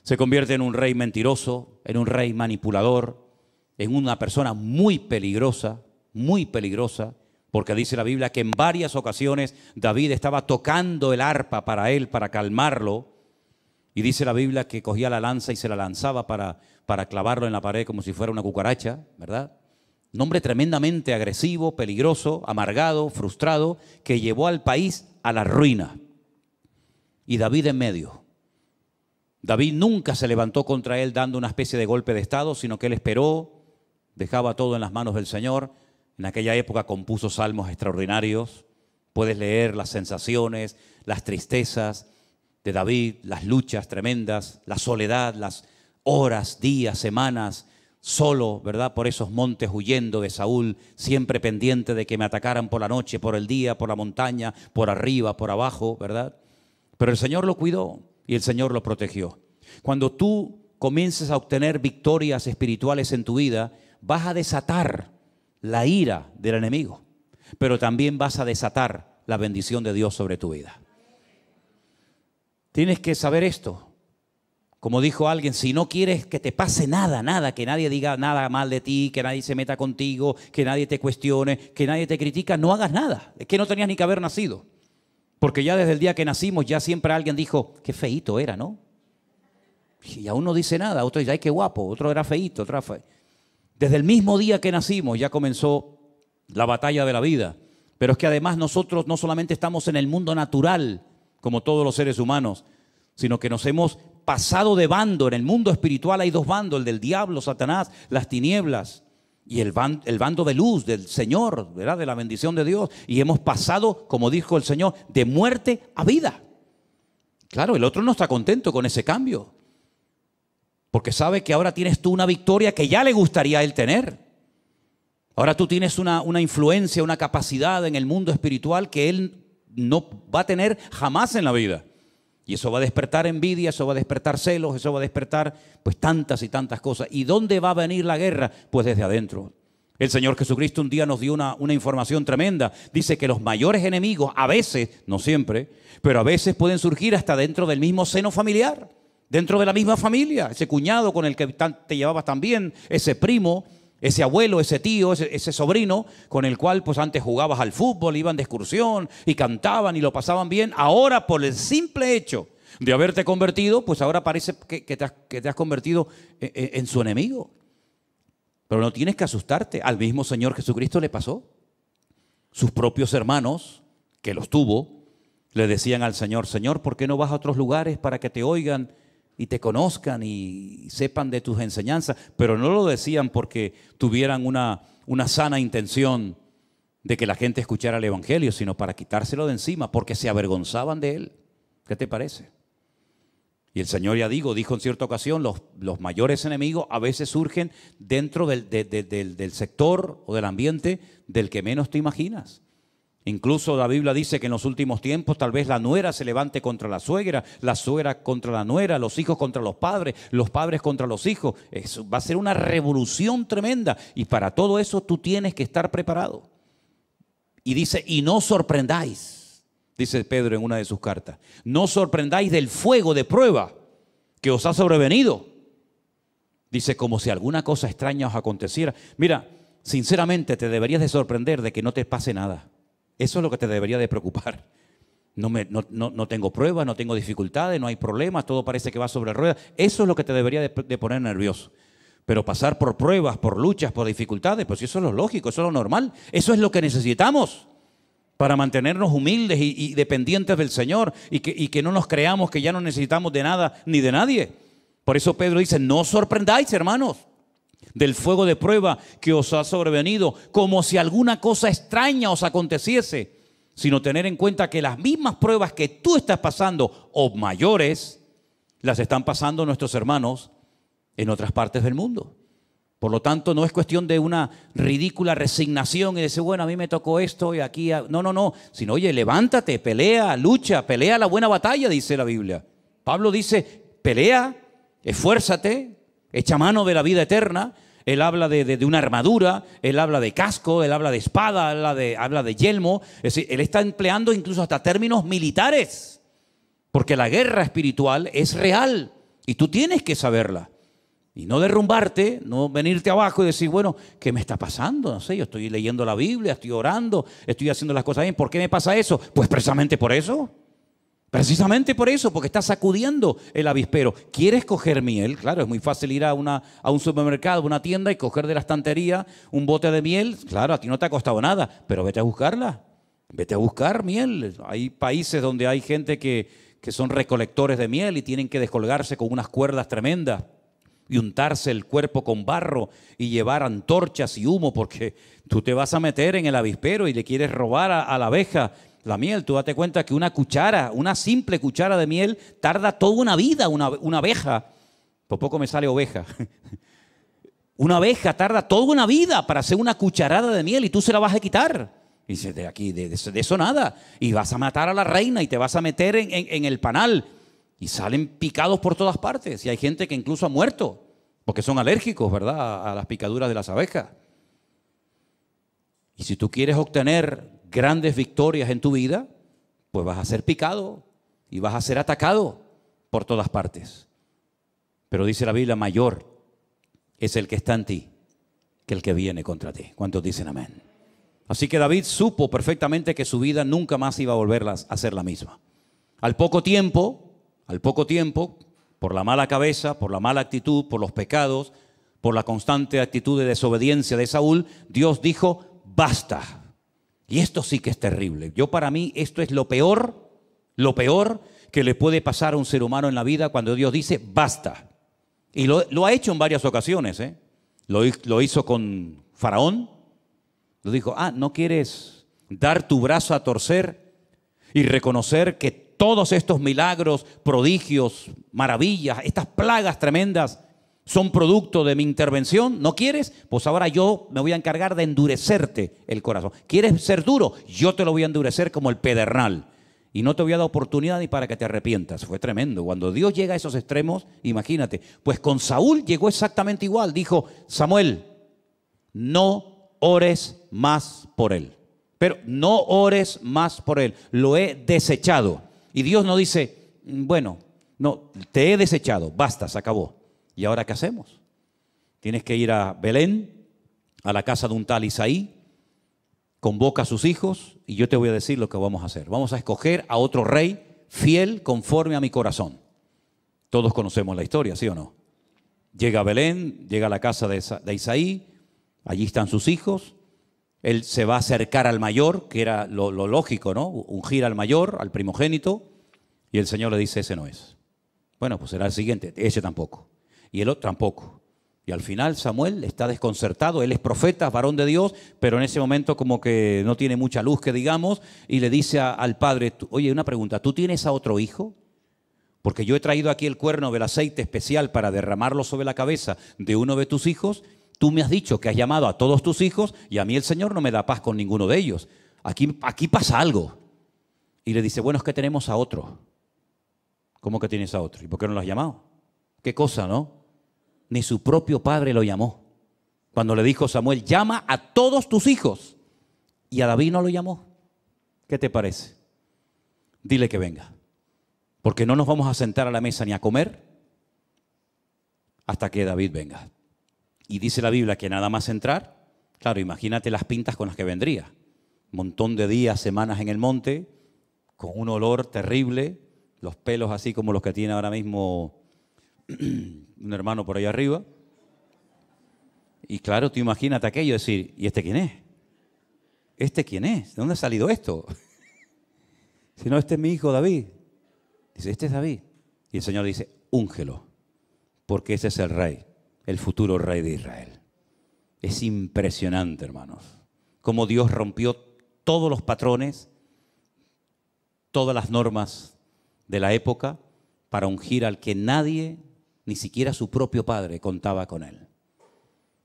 Se convierte en un rey mentiroso, en un rey manipulador, en una persona muy peligrosa, porque dice la Biblia que en varias ocasiones David estaba tocando el arpa para él, para calmarlo, y dice la Biblia que cogía la lanza y se la lanzaba para clavarlo en la pared como si fuera una cucaracha, ¿verdad? Un hombre tremendamente agresivo, peligroso, amargado, frustrado, que llevó al país a la ruina. Y David en medio. David nunca se levantó contra él dando una especie de golpe de estado, sino que él esperó, dejaba todo en las manos del Señor. En aquella época compuso salmos extraordinarios. Puedes leer las sensaciones, las tristezas de David, las luchas tremendas, la soledad, las horas, días, semanas, solo, ¿verdad? Por esos montes huyendo de Saúl, siempre pendiente de que me atacaran por la noche, por el día, por la montaña, por arriba, por abajo, ¿verdad? Pero el Señor lo cuidó y el Señor lo protegió. Cuando tú comiences a obtener victorias espirituales en tu vida, vas a desatar la ira del enemigo, pero también vas a desatar la bendición de Dios sobre tu vida. Tienes que saber esto. Como dijo alguien, si no quieres que te pase nada, que nadie diga nada mal de ti, que nadie se meta contigo, que nadie te cuestione, que nadie te critica, no hagas nada. Es que no tenías ni que haber nacido. Porque ya desde el día que nacimos, ya siempre alguien dijo, qué feíto era, ¿no? Y aún no dice nada, otro dice, ay, qué guapo, otro era feíto, otro era feo. Desde el mismo día que nacimos ya comenzó la batalla de la vida. Pero es que además nosotros no solamente estamos en el mundo natural, como todos los seres humanos, sino que nos hemos pasado de bando. En el mundo espiritual hay dos bandos, el del diablo, Satanás, las tinieblas, y el bando de luz, del Señor, ¿verdad? De la bendición de Dios. Y hemos pasado, como dijo el Señor, de muerte a vida. Claro, el otro no está contento con ese cambio, porque sabe que ahora tienes tú una victoria que ya le gustaría a él tener. Ahora tú tienes una influencia, una capacidad en el mundo espiritual que él no va a tener jamás en la vida. Y eso va a despertar envidia, eso va a despertar celos, eso va a despertar pues tantas y tantas cosas. ¿Y dónde va a venir la guerra? Pues desde adentro. El Señor Jesucristo un día nos dio una información tremenda. Dice que los mayores enemigos a veces, no siempre, pero a veces pueden surgir hasta dentro del mismo seno familiar. Dentro de la misma familia, ese cuñado con el que te llevabas tan bien, ese primo, ese abuelo, ese tío, ese sobrino, con el cual pues antes jugabas al fútbol, iban de excursión y cantaban y lo pasaban bien. Ahora por el simple hecho de haberte convertido, pues ahora parece que te has convertido en su enemigo. Pero no tienes que asustarte, al mismo Señor Jesucristo le pasó. Sus propios hermanos, que los tuvo, le decían al Señor, Señor, ¿por qué no vas a otros lugares para que te oigan y te conozcan y sepan de tus enseñanzas? Pero no lo decían porque tuvieran una sana intención de que la gente escuchara el Evangelio, sino para quitárselo de encima, porque se avergonzaban de él. ¿Qué te parece? Y el Señor, ya dijo en cierta ocasión, los mayores enemigos a veces surgen dentro del sector o del ambiente del que menos te imaginas. Incluso la Biblia dice que en los últimos tiempos tal vez la nuera se levante contra la suegra contra la nuera, los hijos contra los padres contra los hijos. Eso va a ser una revolución tremenda y para todo eso tú tienes que estar preparado. Y dice, y no sorprendáis, dice Pedro en una de sus cartas, no sorprendáis del fuego de prueba que os ha sobrevenido. Dice, como si alguna cosa extraña os aconteciera. Mira, sinceramente te deberías de sorprender de que no te pase nada. Eso es lo que te debería de preocupar. No tengo pruebas, no tengo dificultades, no hay problemas, todo parece que va sobre ruedas. Eso es lo que te debería de poner nervioso. Pero pasar por pruebas, por luchas, por dificultades, pues eso es lo lógico, eso es lo normal. Eso es lo que necesitamos para mantenernos humildes y dependientes del Señor y que no nos creamos que ya no necesitamos de nada ni de nadie. Por eso Pedro dice, no os sorprendáis, hermanos, del fuego de prueba que os ha sobrevenido, como si alguna cosa extraña os aconteciese, sino tener en cuenta que las mismas pruebas que tú estás pasando, o mayores, las están pasando nuestros hermanos en otras partes del mundo. Por lo tanto, no es cuestión de una ridícula resignación y decir, bueno, a mí me tocó esto y aquí, no, sino, oye, levántate, pelea, lucha, pelea la buena batalla, dice la Biblia. Pablo dice, pelea, esfuérzate, echa mano de la vida eterna. Él habla de una armadura, él habla de casco, él habla de espada, habla de yelmo. Es decir, él está empleando incluso hasta términos militares, porque la guerra espiritual es real y tú tienes que saberla. Y no derrumbarte, no venirte abajo y decir, bueno, ¿qué me está pasando? No sé, yo estoy leyendo la Biblia, estoy orando, estoy haciendo las cosas bien. ¿Por qué me pasa eso? Pues precisamente por eso. Precisamente por eso, porque estás sacudiendo el avispero. ¿Quieres coger miel? Claro, es muy fácil ir a un supermercado, a una tienda y coger de la estantería un bote de miel. Claro, a ti no te ha costado nada, pero vete a buscarla. Vete a buscar miel. Hay países donde hay gente que son recolectores de miel y tienen que descolgarse con unas cuerdas tremendas. y untarse el cuerpo con barro y llevar antorchas y humo, porque tú te vas a meter en el avispero y le quieres robar a la abeja la miel. Tú date cuenta que una cuchara, una simple cuchara de miel, tarda toda una vida una abeja. Por poco me sale oveja. Una abeja tarda toda una vida para hacer una cucharada de miel y tú se la vas a quitar. Y dices, de aquí, de eso nada. Y vas a matar a la reina y te vas a meter en el panal. Y salen picados por todas partes. Y hay gente que incluso ha muerto porque son alérgicos, ¿verdad?, a las picaduras de las abejas. Y si tú quieres obtener grandes victorias en tu vida, pues vas a ser picado y vas a ser atacado por todas partes. Pero dice la Biblia, mayor es el que está en ti que el que viene contra ti. ¿Cuántos dicen amén? Así que David supo perfectamente que su vida nunca más iba a volver a ser la misma. Al poco tiempo, por la mala cabeza, por la mala actitud, por los pecados, por la constante actitud de desobediencia de Saúl, Dios dijo, basta. Y esto sí que es terrible. Para mí esto es lo peor que le puede pasar a un ser humano en la vida cuando Dios dice, basta. Y lo ha hecho en varias ocasiones, ¿eh? Lo hizo con Faraón. Lo dijo, ¿no quieres dar tu brazo a torcer y reconocer que todos estos milagros, prodigios, maravillas, estas plagas tremendas son producto de mi intervención? ¿No quieres? Pues ahora yo me voy a encargar de endurecerte el corazón. ¿Quieres ser duro? Yo te lo voy a endurecer como el pedernal. Y no te voy a dar oportunidad ni para que te arrepientas. Fue tremendo. Cuando Dios llega a esos extremos, imagínate. Pues con Saúl llegó exactamente igual. Dijo, Samuel, no ores más por él. Pero no ores más por él. Lo he desechado. Y Dios no dice, bueno, no, te he desechado. Basta, se acabó. ¿Y ahora qué hacemos? Tienes que ir a Belén, a la casa de un tal Isaí. Convoca a sus hijos y yo te voy a decir lo que vamos a hacer. Vamos a escoger a otro rey fiel conforme a mi corazón. Todos conocemos la historia, ¿sí o no? Llega a Belén, llega a la casa de Isaí, allí están sus hijos. Él se va a acercar al mayor, que era lo lógico, ¿no? Ungir al mayor, al primogénito, y el Señor le dice, ese no es. Bueno, pues será el siguiente, ese tampoco. Y el otro tampoco. Y al final Samuel está desconcertado, él es profeta, varón de Dios, pero en ese momento como que no tiene mucha luz, que digamos, y le dice al padre, oye, una pregunta, ¿tú tienes a otro hijo? Porque yo he traído aquí el cuerno del aceite especial para derramarlo sobre la cabeza de uno de tus hijos. Tú me has dicho que has llamado a todos tus hijos y a mí el Señor no me da paz con ninguno de ellos. Aquí pasa algo. Y le dice, bueno, es que tenemos a otro. ¿Cómo que tienes a otro? ¿Y por qué no lo has llamado? ¿Qué cosa, no? Ni su propio padre lo llamó. Cuando le dijo Samuel, llama a todos tus hijos. Y a David no lo llamó. ¿Qué te parece? Dile que venga. Porque no nos vamos a sentar a la mesa ni a comer hasta que David venga. Y dice la Biblia que nada más entrar, claro, imagínate las pintas con las que vendría. Un montón de días, semanas en el monte, con un olor terrible, los pelos así como los que tiene ahora mismo un hermano por ahí arriba. Y claro, tú imagínate aquello, decir, ¿y este quién es? ¿Este quién es? ¿De dónde ha salido esto? Si no, este es mi hijo David. Dice, este es David. Y el Señor dice, úngelo, porque ese es el rey, el futuro rey de Israel. Es impresionante, hermanos, cómo Dios rompió todos los patrones, todas las normas de la época para ungir al que nadie, ni siquiera su propio padre, contaba con él.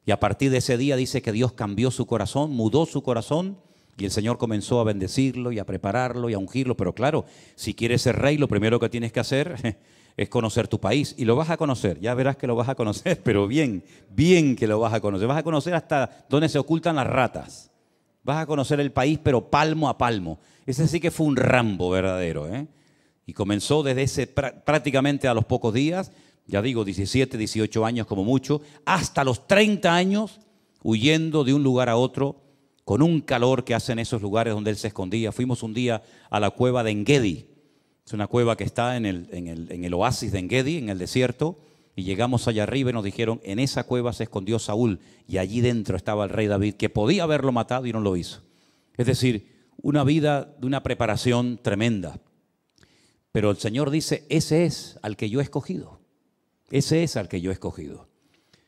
Y a partir de ese día dice que Dios cambió su corazón, mudó su corazón, y el Señor comenzó a bendecirlo y a prepararlo y a ungirlo. Pero claro, si quieres ser rey, lo primero que tienes que hacer es conocer tu país. Y lo vas a conocer, ya verás que lo vas a conocer, pero bien, bien que lo vas a conocer. Vas a conocer hasta dónde se ocultan las ratas. Vas a conocer el país, pero palmo a palmo. Ese sí que fue un Rambo verdadero, ¿eh? Y comenzó desde prácticamente a los pocos días, ya digo, 17, 18 años como mucho, hasta los 30 años, huyendo de un lugar a otro, con un calor que hace en esos lugares donde él se escondía. Fuimos un día a la cueva de Engedi. Es una cueva que está en el oasis de Engedi, en el desierto, y llegamos allá arriba y nos dijeron, en esa cueva se escondió Saúl, y allí dentro estaba el rey David, que podía haberlo matado y no lo hizo. Es decir, una vida de una preparación tremenda. Pero el Señor dice, ese es al que yo he escogido. Ese es al que yo he escogido.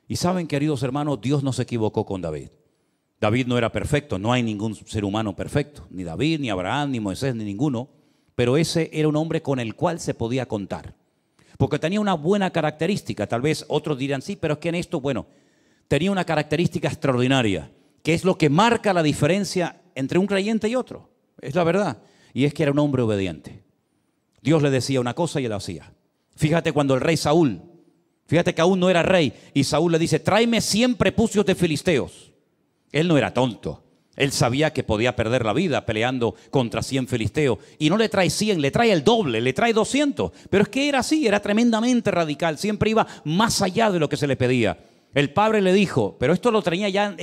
Y saben, queridos hermanos, Dios no se equivocó con David. David no era perfecto, no hay ningún ser humano perfecto, ni David, ni Abraham, ni Moisés, ni ninguno, pero ese era un hombre con el cual se podía contar, porque tenía una buena característica. Tal vez otros dirán, sí, pero es que en esto, bueno, tenía una característica extraordinaria, que es lo que marca la diferencia entre un creyente y otro, es la verdad, y es que era un hombre obediente. Dios le decía una cosa y él la hacía. Fíjate cuando el rey Saúl, fíjate que aún no era rey, y Saúl le dice, tráeme 100 prepucios de filisteos. Él no era tonto. Él sabía que podía perder la vida peleando contra 100 filisteos. Y no le trae 100, le trae el doble, le trae 200. Pero es que era así, era tremendamente radical. Siempre iba más allá de lo que se le pedía. El padre le dijo, pero esto lo tenía ya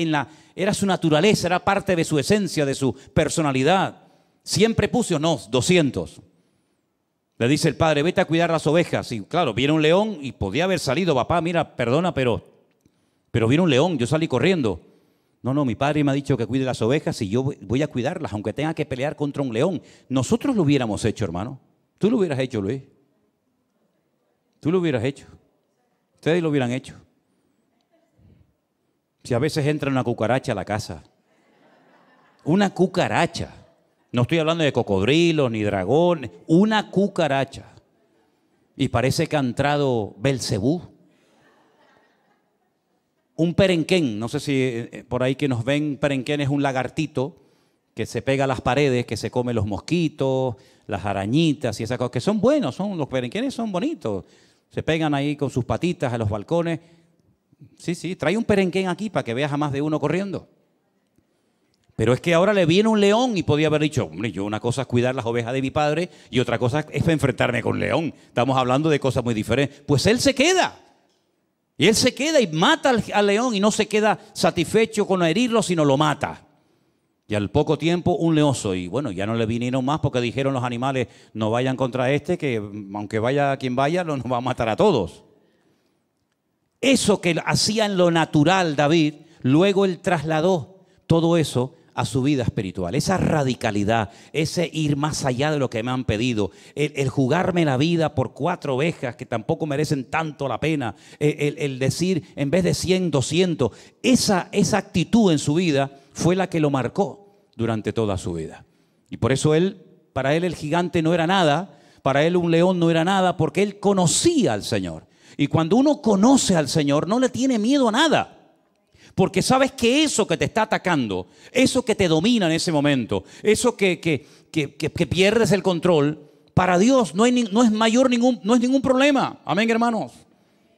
era su naturaleza, era parte de su esencia, de su personalidad. 100 prepucios, no, 200. Le dice el padre, vete a cuidar las ovejas. Y claro, viene un león y podía haber salido, papá, mira, perdona, pero viene un león, yo salí corriendo. No, mi padre me ha dicho que cuide las ovejas y yo voy a cuidarlas, aunque tenga que pelear contra un león. Nosotros lo hubiéramos hecho, hermano. Tú lo hubieras hecho, Luis. Tú lo hubieras hecho. Ustedes lo hubieran hecho. Si a veces entra una cucaracha a la casa. Una cucaracha. No estoy hablando de cocodrilos ni dragones. Una cucaracha. Y parece que ha entrado Belcebú. Un perenquén, no sé si por ahí que nos ven, perenquén es un lagartito que se pega a las paredes, que se come los mosquitos, las arañitas y esas cosas, que son buenos, los perenquenes son bonitos. Se pegan ahí con sus patitas a los balcones. Sí, trae un perenquén aquí para que veas a más de uno corriendo. Pero es que ahora le viene un león y podía haber dicho, hombre, yo una cosa es cuidar las ovejas de mi padre y otra cosa es enfrentarme con un león. Estamos hablando de cosas muy diferentes. Pues él se queda. Y él se queda y mata al león y no se queda satisfecho con herirlo, sino lo mata. Y al poco tiempo un leoso. Y bueno, ya no le vinieron más porque dijeron los animales, no vayan contra este, que aunque vaya quien vaya, nos va a matar a todos. Eso que hacía en lo natural David, luego él trasladó todo eso a su vida espiritual. Esa radicalidad, ese ir más allá de lo que me han pedido, el jugarme la vida por 4 ovejas que tampoco merecen tanto la pena, el decir en vez de 100, 200, esa actitud en su vida fue la que lo marcó durante toda su vida. Y por eso para él el gigante no era nada, para él un león no era nada, porque él conocía al Señor. Y cuando uno conoce al Señor, no le tiene miedo a nada. Porque sabes que eso que te está atacando, eso que te domina en ese momento, eso que pierdes el control, para Dios no es ningún problema. Amén, hermanos.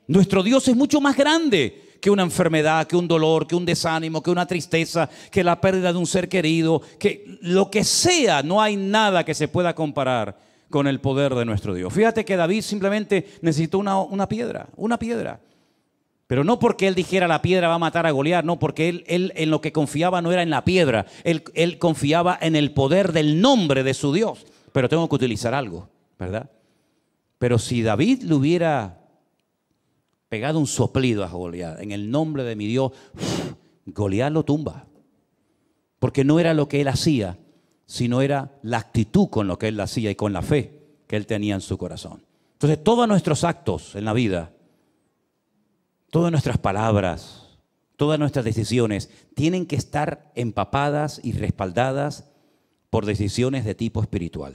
Nuestro Dios es mucho más grande que una enfermedad, que un dolor, que un desánimo, que una tristeza, que la pérdida de un ser querido, que lo que sea, no hay nada que se pueda comparar con el poder de nuestro Dios. Fíjate que David simplemente necesitó una piedra. Pero no porque él dijera la piedra va a matar a Goliat, no, porque él en lo que confiaba no era en la piedra, él confiaba en el poder del nombre de su Dios. Pero tengo que utilizar algo, ¿verdad? Pero si David le hubiera pegado un soplido a Goliat, en el nombre de mi Dios, Goliat lo tumba. Porque no era lo que él hacía, sino era la actitud con lo que él hacía y con la fe que él tenía en su corazón. Entonces todos nuestros actos en la vida, todas nuestras palabras, todas nuestras decisiones tienen que estar empapadas y respaldadas por decisiones de tipo espiritual.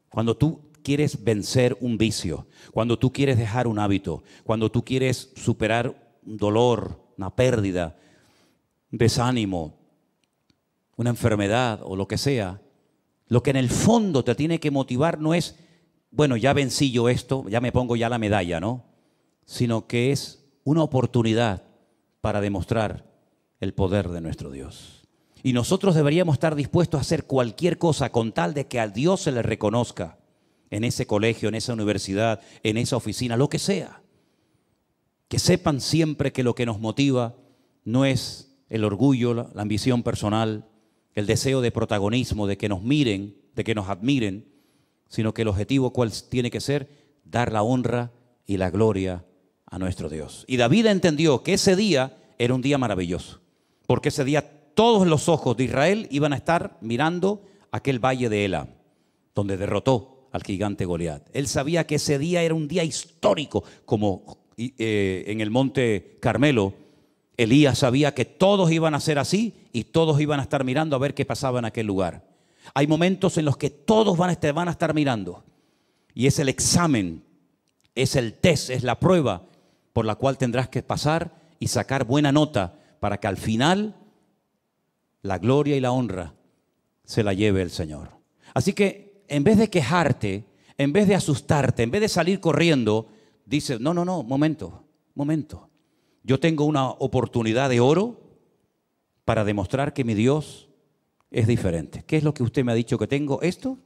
Cuando tú quieres vencer un vicio, cuando tú quieres dejar un hábito, cuando tú quieres superar un dolor, una pérdida, un desánimo, una enfermedad o lo que sea, lo que en el fondo te tiene que motivar no es, bueno, ya vencí yo esto, ya me pongo ya la medalla, ¿no? Sino que es una oportunidad para demostrar el poder de nuestro Dios. Y nosotros deberíamos estar dispuestos a hacer cualquier cosa con tal de que a Dios se le reconozca en ese colegio, en esa universidad, en esa oficina, lo que sea. Que sepan siempre que lo que nos motiva no es el orgullo, la ambición personal, el deseo de protagonismo, de que nos miren, de que nos admiren, sino que el objetivo cuál tiene que ser, dar la honra y la gloria a nuestro Dios. Y David entendió que ese día era un día maravilloso, porque ese día todos los ojos de Israel iban a estar mirando aquel valle de Elam, donde derrotó al gigante Goliat. Él sabía que ese día era un día histórico, como en el monte Carmelo, Elías sabía que todos iban a ser así y todos iban a estar mirando a ver qué pasaba en aquel lugar. Hay momentos en los que todos van a estar mirando y es el examen, es el test, es la prueba por la cual tendrás que pasar y sacar buena nota para que al final la gloria y la honra se la lleve el Señor. Así que en vez de quejarte, en vez de asustarte, en vez de salir corriendo, dice, no, momento. Yo tengo una oportunidad de oro para demostrar que mi Dios es diferente. ¿Qué es lo que usted me ha dicho que tengo? ¿Esto?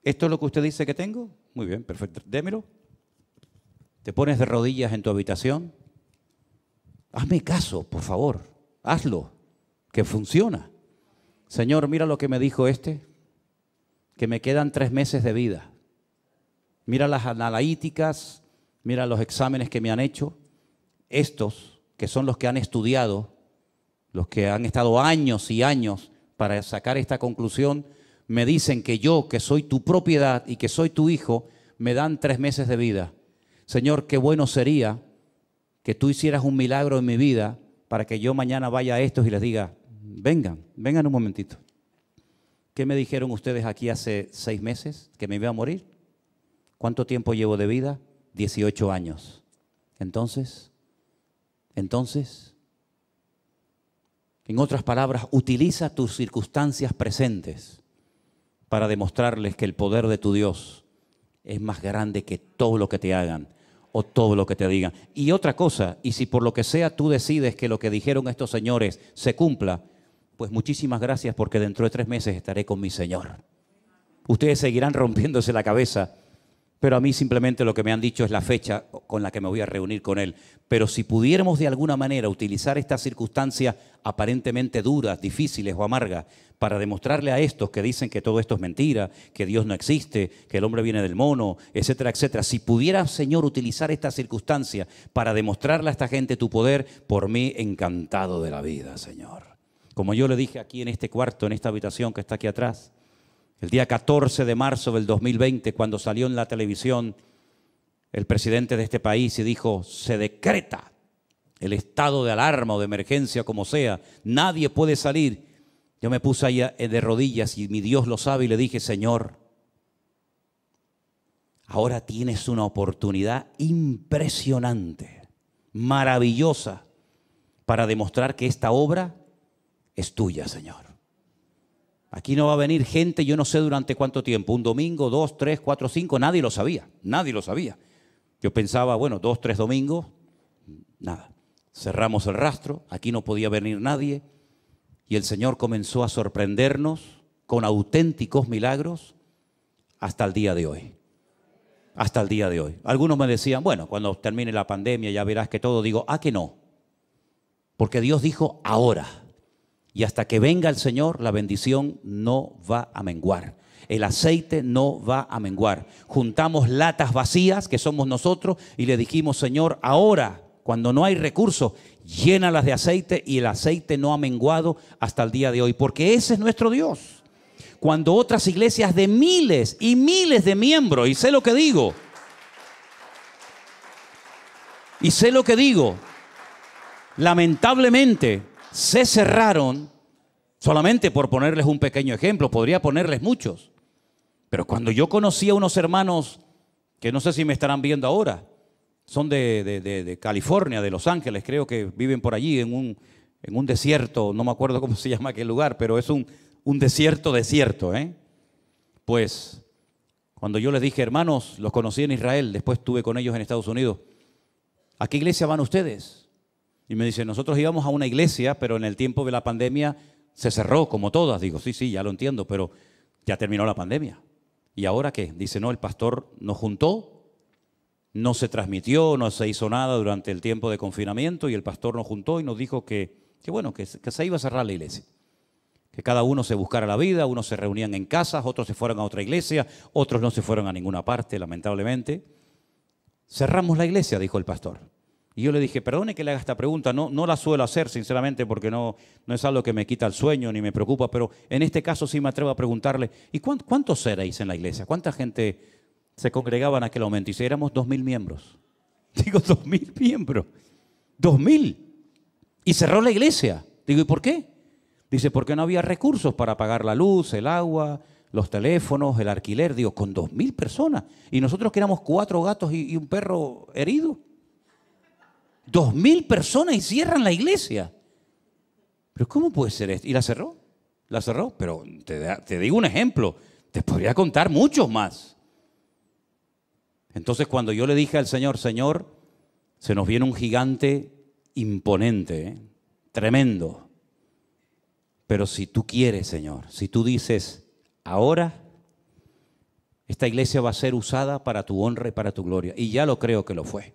¿Esto es lo que usted dice que tengo? Muy bien, perfecto. Démelo. Te pones de rodillas en tu habitación. Hazme caso, por favor. Hazlo, que funciona. Señor, mira lo que me dijo que me quedan 3 meses de vida. Mira las analíticas, mira los exámenes que me han hecho. Estos, que son los que han estudiado, los que han estado años y años para sacar esta conclusión, me dicen que yo, que soy tu propiedad y que soy tu hijo, me dan 3 meses de vida. Señor, qué bueno sería que tú hicieras un milagro en mi vida para que yo mañana vaya a estos y les diga, vengan un momentito. ¿Qué me dijeron ustedes aquí hace 6 meses? ¿Que me iba a morir? ¿Cuánto tiempo llevo de vida? 18 años. Entonces, en otras palabras, utiliza tus circunstancias presentes para demostrarles que el poder de tu Dios es más grande que todo lo que te hagan o todo lo que te digan. Y otra cosa, y si por lo que sea tú decides que lo que dijeron estos señores se cumpla, pues muchísimas gracias porque dentro de 3 meses estaré con mi Señor. Ustedes seguirán rompiéndose la cabeza, pero a mí simplemente lo que me han dicho es la fecha con la que me voy a reunir con Él. Pero si pudiéramos de alguna manera utilizar estas circunstancias aparentemente duras, difíciles o amargas para demostrarle a estos que dicen que todo esto es mentira, que Dios no existe, que el hombre viene del mono, etcétera, etcétera. Si pudieras, Señor, utilizar estas circunstancias para demostrarle a esta gente tu poder, por mí encantado de la vida, Señor. Como yo le dije aquí en este cuarto, en esta habitación que está aquí atrás, el día 14 de marzo del 2020, cuando salió en la televisión el presidente de este país y dijo, se decreta el estado de alarma o de emergencia, como sea, nadie puede salir. Yo me puse ahí de rodillas y mi Dios lo sabe y le dije, Señor, ahora tienes una oportunidad impresionante, maravillosa, para demostrar que esta obra es tuya, Señor. Aquí no va a venir gente, yo no sé durante cuánto tiempo, 1 domingo, 2, 3, 4, 5, nadie lo sabía. Yo pensaba, bueno, 2, 3 domingos, nada. Cerramos el rastro, aquí no podía venir nadie y el Señor comenzó a sorprendernos con auténticos milagros hasta el día de hoy. Hasta el día de hoy. Algunos me decían, bueno, cuando termine la pandemia ya verás que todo. Digo, que no. Porque Dios dijo ahora. Y hasta que venga el Señor, la bendición no va a menguar. El aceite no va a menguar. Juntamos latas vacías, que somos nosotros, y le dijimos, Señor, ahora, cuando no hay recursos, llénalas de aceite, y el aceite no ha menguado hasta el día de hoy, porque ese es nuestro Dios. Cuando otras iglesias de miles y miles de miembros, y sé lo que digo, lamentablemente, se cerraron, solamente por ponerles un pequeño ejemplo, podría ponerles muchos. Pero cuando yo conocí a unos hermanos, que no sé si me estarán viendo ahora, son de California, de Los Ángeles, creo que viven por allí en un desierto, no me acuerdo cómo se llama aquel lugar, pero es un desierto, Pues cuando yo les dije, hermanos, los conocí en Israel, después estuve con ellos en Estados Unidos, ¿a qué iglesia van ustedes? Y me dice, nosotros íbamos a una iglesia, pero en el tiempo de la pandemia se cerró, como todas. Digo, sí, ya lo entiendo, pero ya terminó la pandemia. ¿Y ahora qué? Dice, no, el pastor nos juntó, no se transmitió, no se hizo nada durante el tiempo de confinamiento y el pastor nos juntó y nos dijo que se iba a cerrar la iglesia. Que cada uno se buscara la vida, unos se reunían en casas, otros se fueron a otra iglesia, otros no se fueron a ninguna parte, lamentablemente. Cerramos la iglesia, dijo el pastor. Y yo le dije, perdone que le haga esta pregunta, no la suelo hacer sinceramente porque no es algo que me quita el sueño ni me preocupa, pero en este caso sí me atrevo a preguntarle, ¿y cuántos erais en la iglesia? ¿Cuánta gente se congregaba en aquel momento? Y si éramos 2.000 miembros. Digo, 2.000 miembros. 2.000. Y cerró la iglesia. Digo, ¿y por qué? Dice, porque no había recursos para pagar la luz, el agua, los teléfonos, el alquiler. Digo, con 2.000 personas. Y nosotros que éramos 4 gatos y un perro herido. 2.000 personas y cierran la iglesia. ¿Pero cómo puede ser esto? ¿Y la cerró? La cerró. Pero te digo un ejemplo. Te podría contar muchos más. Entonces cuando yo le dije al Señor, Señor, se nos viene un gigante imponente, tremendo. Pero si tú quieres, Señor, si tú dices, ahora esta iglesia va a ser usada para tu honra y para tu gloria. Y ya lo creo que lo fue.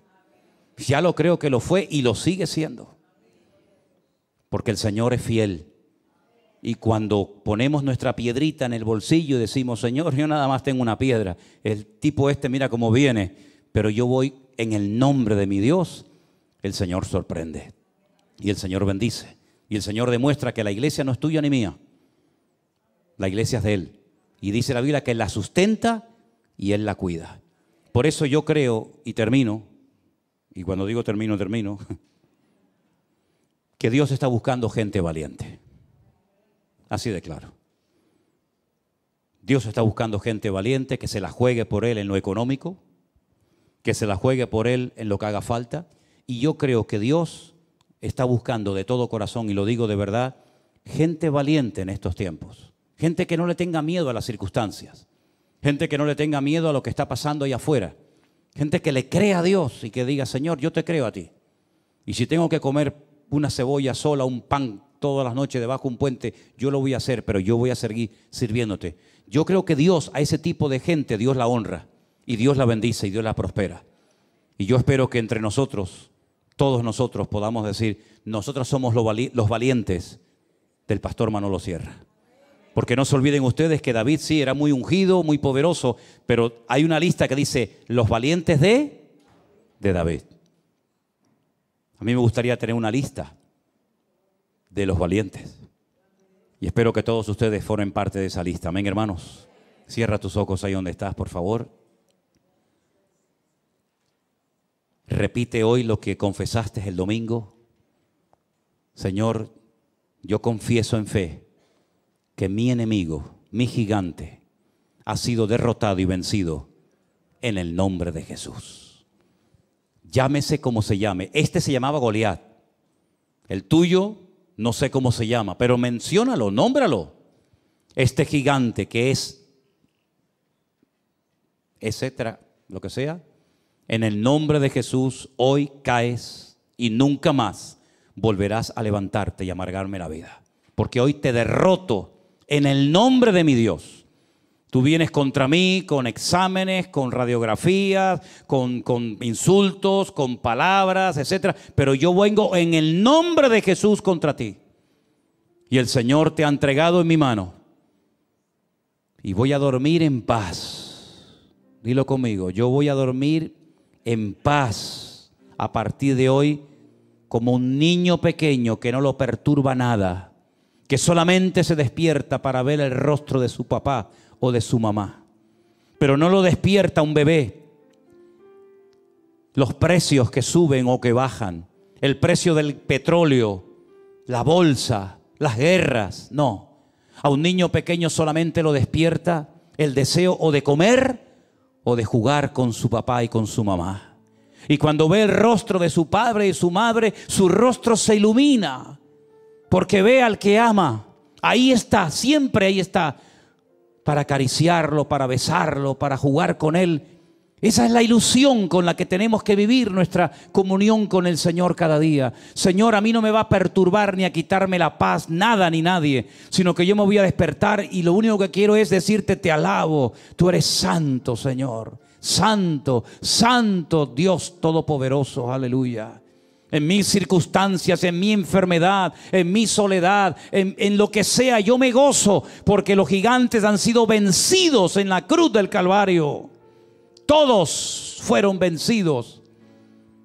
Ya lo creo que lo fue y lo sigue siendo. Porque el Señor es fiel. Y cuando ponemos nuestra piedrita en el bolsillo y decimos, Señor, yo nada más tengo una piedra. El tipo mira cómo viene, pero yo voy en el nombre de mi Dios. El Señor sorprende. Y el Señor bendice. Y el Señor demuestra que la iglesia no es tuya ni mía. La iglesia es de Él. Y dice la Biblia que Él la sustenta y Él la cuida. Por eso yo creo, y termino, y cuando digo termino, que Dios está buscando gente valiente. Así de claro. Dios está buscando gente valiente que se la juegue por Él en lo económico, que se la juegue por Él en lo que haga falta. Y yo creo que Dios está buscando de todo corazón, y lo digo de verdad, gente valiente en estos tiempos. Gente que no le tenga miedo a las circunstancias. Gente que no le tenga miedo a lo que está pasando allá afuera. Gente que le crea a Dios y que diga, Señor, yo te creo a ti. Y si tengo que comer una cebolla sola, un pan todas las noches debajo de un puente, yo lo voy a hacer, pero yo voy a seguir sirviéndote. Yo creo que Dios, a ese tipo de gente, Dios la honra y Dios la bendice y Dios la prospera. Y yo espero que entre nosotros, todos nosotros podamos decir, nosotros somos los valientes del pastor Manolo Sierra. Porque no se olviden ustedes que David sí era muy ungido, muy poderoso, pero hay una lista que dice los valientes de David. A mí me gustaría tener una lista de los valientes. Y espero que todos ustedes formen parte de esa lista. Amén, hermanos. Cierra tus ojos ahí donde estás, por favor. Repite hoy lo que confesaste el domingo. Señor, yo confieso en fe que mi enemigo, mi gigante, ha sido derrotado y vencido en el nombre de Jesús. Llámese como se llame. Este se llamaba Goliat. El tuyo no sé cómo se llama, pero menciónalo, nómbralo. Este gigante que es, etcétera, lo que sea, en el nombre de Jesús, hoy caes y nunca más volverás a levantarte y amargarme la vida. Porque hoy te derroto en el nombre de mi Dios. Tú vienes contra mí con exámenes, con radiografías, con insultos, con palabras, etcétera. Pero yo vengo en el nombre de Jesús contra ti. Y el Señor te ha entregado en mi mano. Y voy a dormir en paz. Dilo conmigo, yo voy a dormir en paz a partir de hoy como un niño pequeño que no lo perturba nada, que solamente se despierta para ver el rostro de su papá o de su mamá, pero no lo despierta un bebé. Los precios que suben o que bajan, el precio del petróleo, la bolsa, las guerras, no. A un niño pequeño solamente lo despierta el deseo o de comer o de jugar con su papá y con su mamá. Y cuando ve el rostro de su padre y su madre, su rostro se ilumina, porque ve al que ama. Ahí está, siempre ahí está, para acariciarlo, para besarlo, para jugar con él. Esa es la ilusión con la que tenemos que vivir nuestra comunión con el Señor cada día. Señor, a mí no me va a perturbar ni a quitarme la paz, nada ni nadie, sino que yo me voy a despertar y lo único que quiero es decirte, te alabo. Tú eres santo, Señor. Santo, santo Dios Todopoderoso. Aleluya. En mis circunstancias, en mi enfermedad, en mi soledad, en lo que sea, yo me gozo porque los gigantes han sido vencidos en la cruz del Calvario. Todos fueron vencidos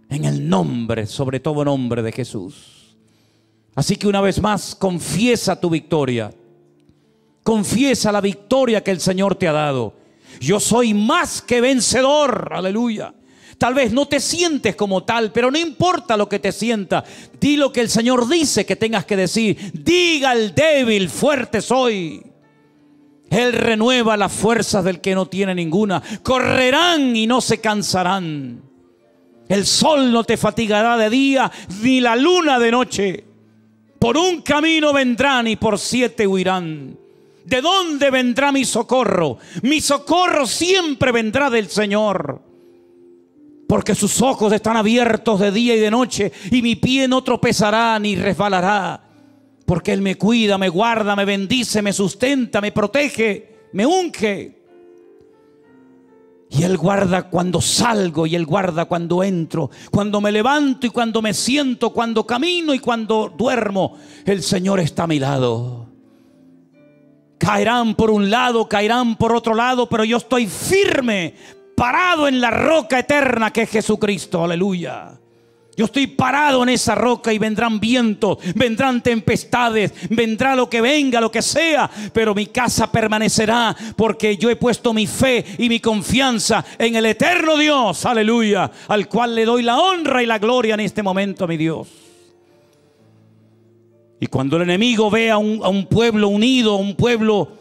en el nombre, sobre todo nombre de Jesús. Así que una vez más, confiesa tu victoria. Confiesa la victoria que el Señor te ha dado. Yo soy más que vencedor, aleluya. Tal vez no te sientes como tal, pero no importa lo que te sienta. Di lo que el Señor dice que tengas que decir. Diga al débil, fuerte soy. Él renueva las fuerzas del que no tiene ninguna. Correrán y no se cansarán. El sol no te fatigará de día, ni la luna de noche. Por un camino vendrán y por 7 huirán. ¿De dónde vendrá mi socorro? Mi socorro siempre vendrá del Señor. Porque sus ojos están abiertos de día y de noche, y mi pie no tropezará ni resbalará. Porque Él me cuida, me guarda, me bendice, me sustenta, me protege, me unge. Y Él guarda cuando salgo y Él guarda cuando entro, cuando me levanto y cuando me siento, cuando camino y cuando duermo. El Señor está a mi lado. Caerán por un lado, caerán por otro lado, pero yo estoy firme, parado en la roca eterna que es Jesucristo. Aleluya. Yo estoy parado en esa roca y vendrán vientos, vendrán tempestades, vendrá lo que venga, lo que sea, pero mi casa permanecerá porque yo he puesto mi fe y mi confianza en el eterno Dios, aleluya, al cual le doy la honra y la gloria en este momento, mi Dios. Y cuando el enemigo ve a un pueblo unido, un pueblo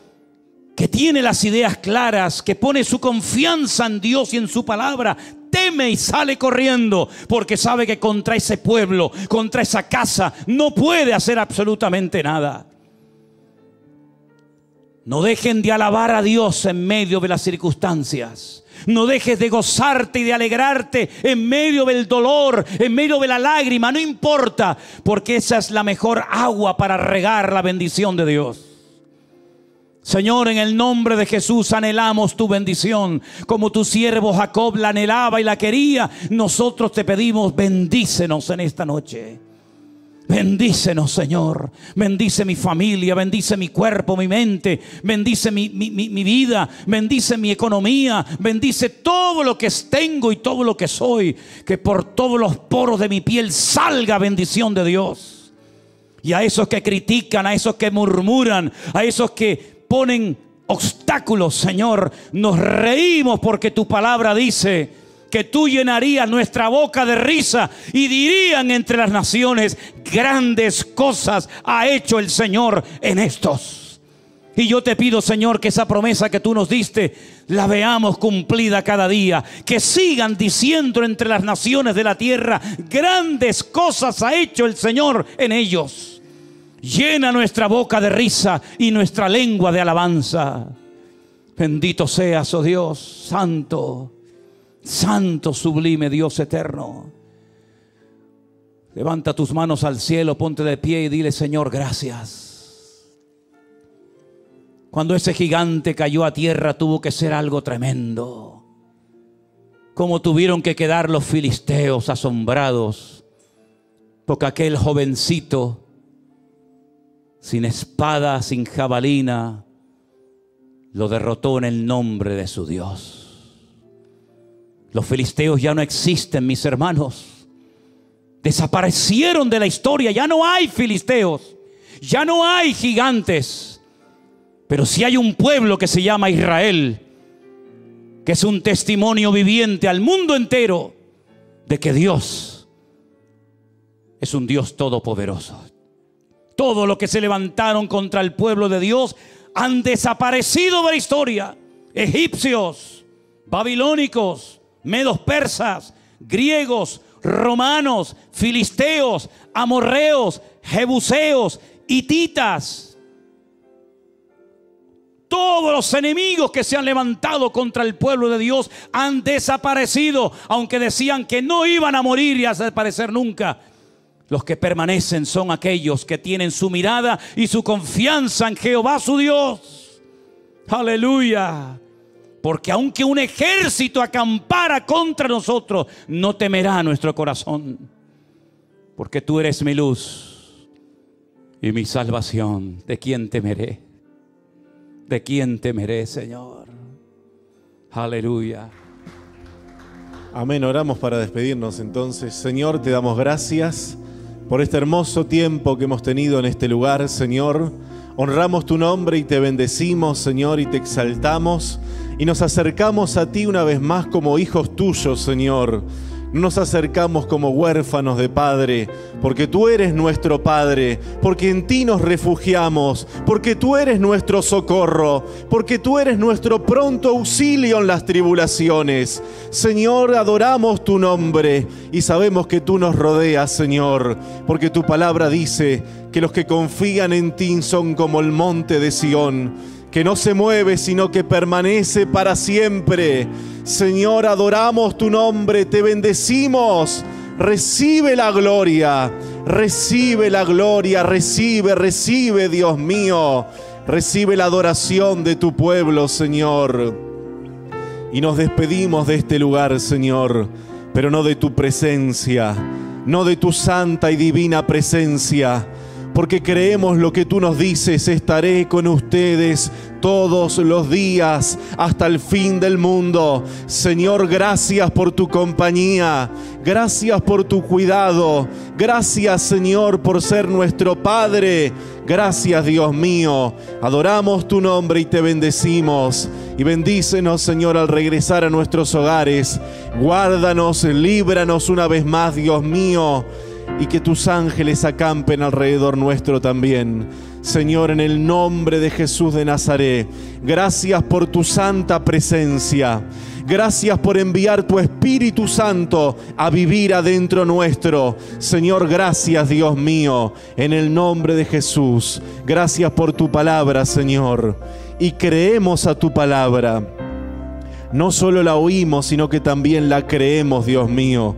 que tiene las ideas claras, que pone su confianza en Dios y en su palabra, teme y sale corriendo, porque sabe que contra ese pueblo, contra esa casa, no puede hacer absolutamente nada. No dejen de alabar a Dios en medio de las circunstancias. No dejes de gozarte y de alegrarte en medio del dolor, en medio de la lágrima, no importa, porque esa es la mejor agua para regar la bendición de Dios. Señor, en el nombre de Jesús anhelamos tu bendición. Como tu siervo Jacob la anhelaba y la quería, nosotros te pedimos, bendícenos en esta noche. Bendícenos, Señor. Bendice mi familia, bendice mi cuerpo, mi mente, bendice mi vida, bendice mi economía, bendice todo lo que tengo y todo lo que soy. Que por todos los poros de mi piel salga bendición de Dios. Y a esos que critican, a esos que murmuran, a esos que ponen obstáculos, Señor, nos reímos porque tu palabra dice que tú llenarías nuestra boca de risa y dirían entre las naciones, grandes cosas ha hecho el Señor en estos. Y yo te pido, Señor, que esa promesa que tú nos diste la veamos cumplida cada día. Que sigan diciendo entre las naciones de la tierra, grandes cosas ha hecho el Señor en ellos. Llena nuestra boca de risa y nuestra lengua de alabanza. Bendito seas, oh Dios, santo, santo, sublime Dios eterno. Levanta tus manos al cielo, ponte de pie y dile, Señor, gracias. Cuando ese gigante cayó a tierra tuvo que ser algo tremendo. Como tuvieron que quedar los filisteos asombrados, porque aquel jovencito sin espada, sin jabalina, lo derrotó en el nombre de su Dios. Los filisteos ya no existen, mis hermanos. Desaparecieron de la historia. Ya no hay filisteos, ya no hay gigantes. Pero sí hay un pueblo que se llama Israel, que es un testimonio viviente al mundo entero de que Dios es un Dios todopoderoso. Todo lo que se levantaron contra el pueblo de Dios han desaparecido de la historia. Egipcios, babilónicos, medos persas, griegos, romanos, filisteos, amorreos, jebuseos, hititas. Todos los enemigos que se han levantado contra el pueblo de Dios han desaparecido, aunque decían que no iban a morir y a desaparecer nunca. Los que permanecen son aquellos que tienen su mirada y su confianza en Jehová su Dios. Aleluya. Porque aunque un ejército acampara contra nosotros, no temerá nuestro corazón. Porque tú eres mi luz y mi salvación. ¿De quién temeré? ¿De quién temeré, Señor? Aleluya. Amén. Oramos para despedirnos entonces. Señor, te damos gracias por este hermoso tiempo que hemos tenido en este lugar, Señor. Honramos tu nombre y te bendecimos, Señor, y te exaltamos. y nos acercamos a ti una vez más como hijos tuyos, Señor. No nos acercamos como huérfanos de Padre, porque tú eres nuestro Padre, porque en ti nos refugiamos, porque tú eres nuestro socorro, porque tú eres nuestro pronto auxilio en las tribulaciones. Señor, adoramos tu nombre y sabemos que tú nos rodeas, Señor, porque tu palabra dice que los que confían en ti son como el monte de Sión, que no se mueve, sino que permanece para siempre. Señor, adoramos tu nombre, te bendecimos. Recibe la gloria, recibe la gloria, recibe, Dios mío. Recibe la adoración de tu pueblo, Señor. Y nos despedimos de este lugar, Señor, pero no de tu presencia, no de tu santa y divina presencia, porque creemos lo que tú nos dices: estaré con ustedes todos los días hasta el fin del mundo. Señor, gracias por tu compañía, gracias por tu cuidado, gracias, Señor, por ser nuestro Padre. Gracias, Dios mío. Adoramos tu nombre y te bendecimos. Y bendícenos, Señor, al regresar a nuestros hogares. Guárdanos, líbranos una vez más, Dios mío, y que tus ángeles acampen alrededor nuestro también. Señor, en el nombre de Jesús de Nazaret, gracias por tu santa presencia. Gracias por enviar tu Espíritu Santo a vivir adentro nuestro. Señor, gracias, Dios mío, en el nombre de Jesús. Gracias por tu palabra, Señor. Y creemos a tu palabra. No solo la oímos, sino que también la creemos, Dios mío,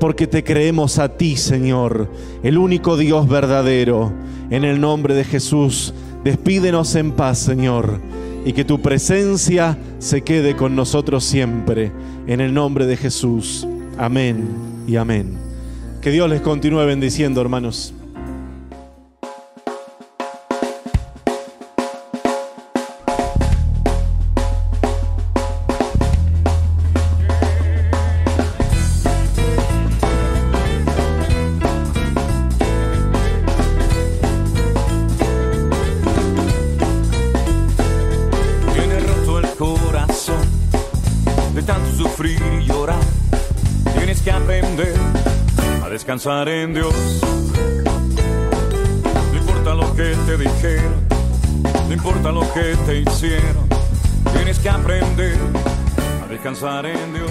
porque te creemos a ti, Señor, el único Dios verdadero. En el nombre de Jesús, despídenos en paz, Señor, y que tu presencia se quede con nosotros siempre. En el nombre de Jesús. Amén y amén. Que Dios les continúe bendiciendo, hermanos. Descansar en Dios. No importa lo que te dijeron, no importa lo que te hicieron, tienes que aprender a descansar en Dios.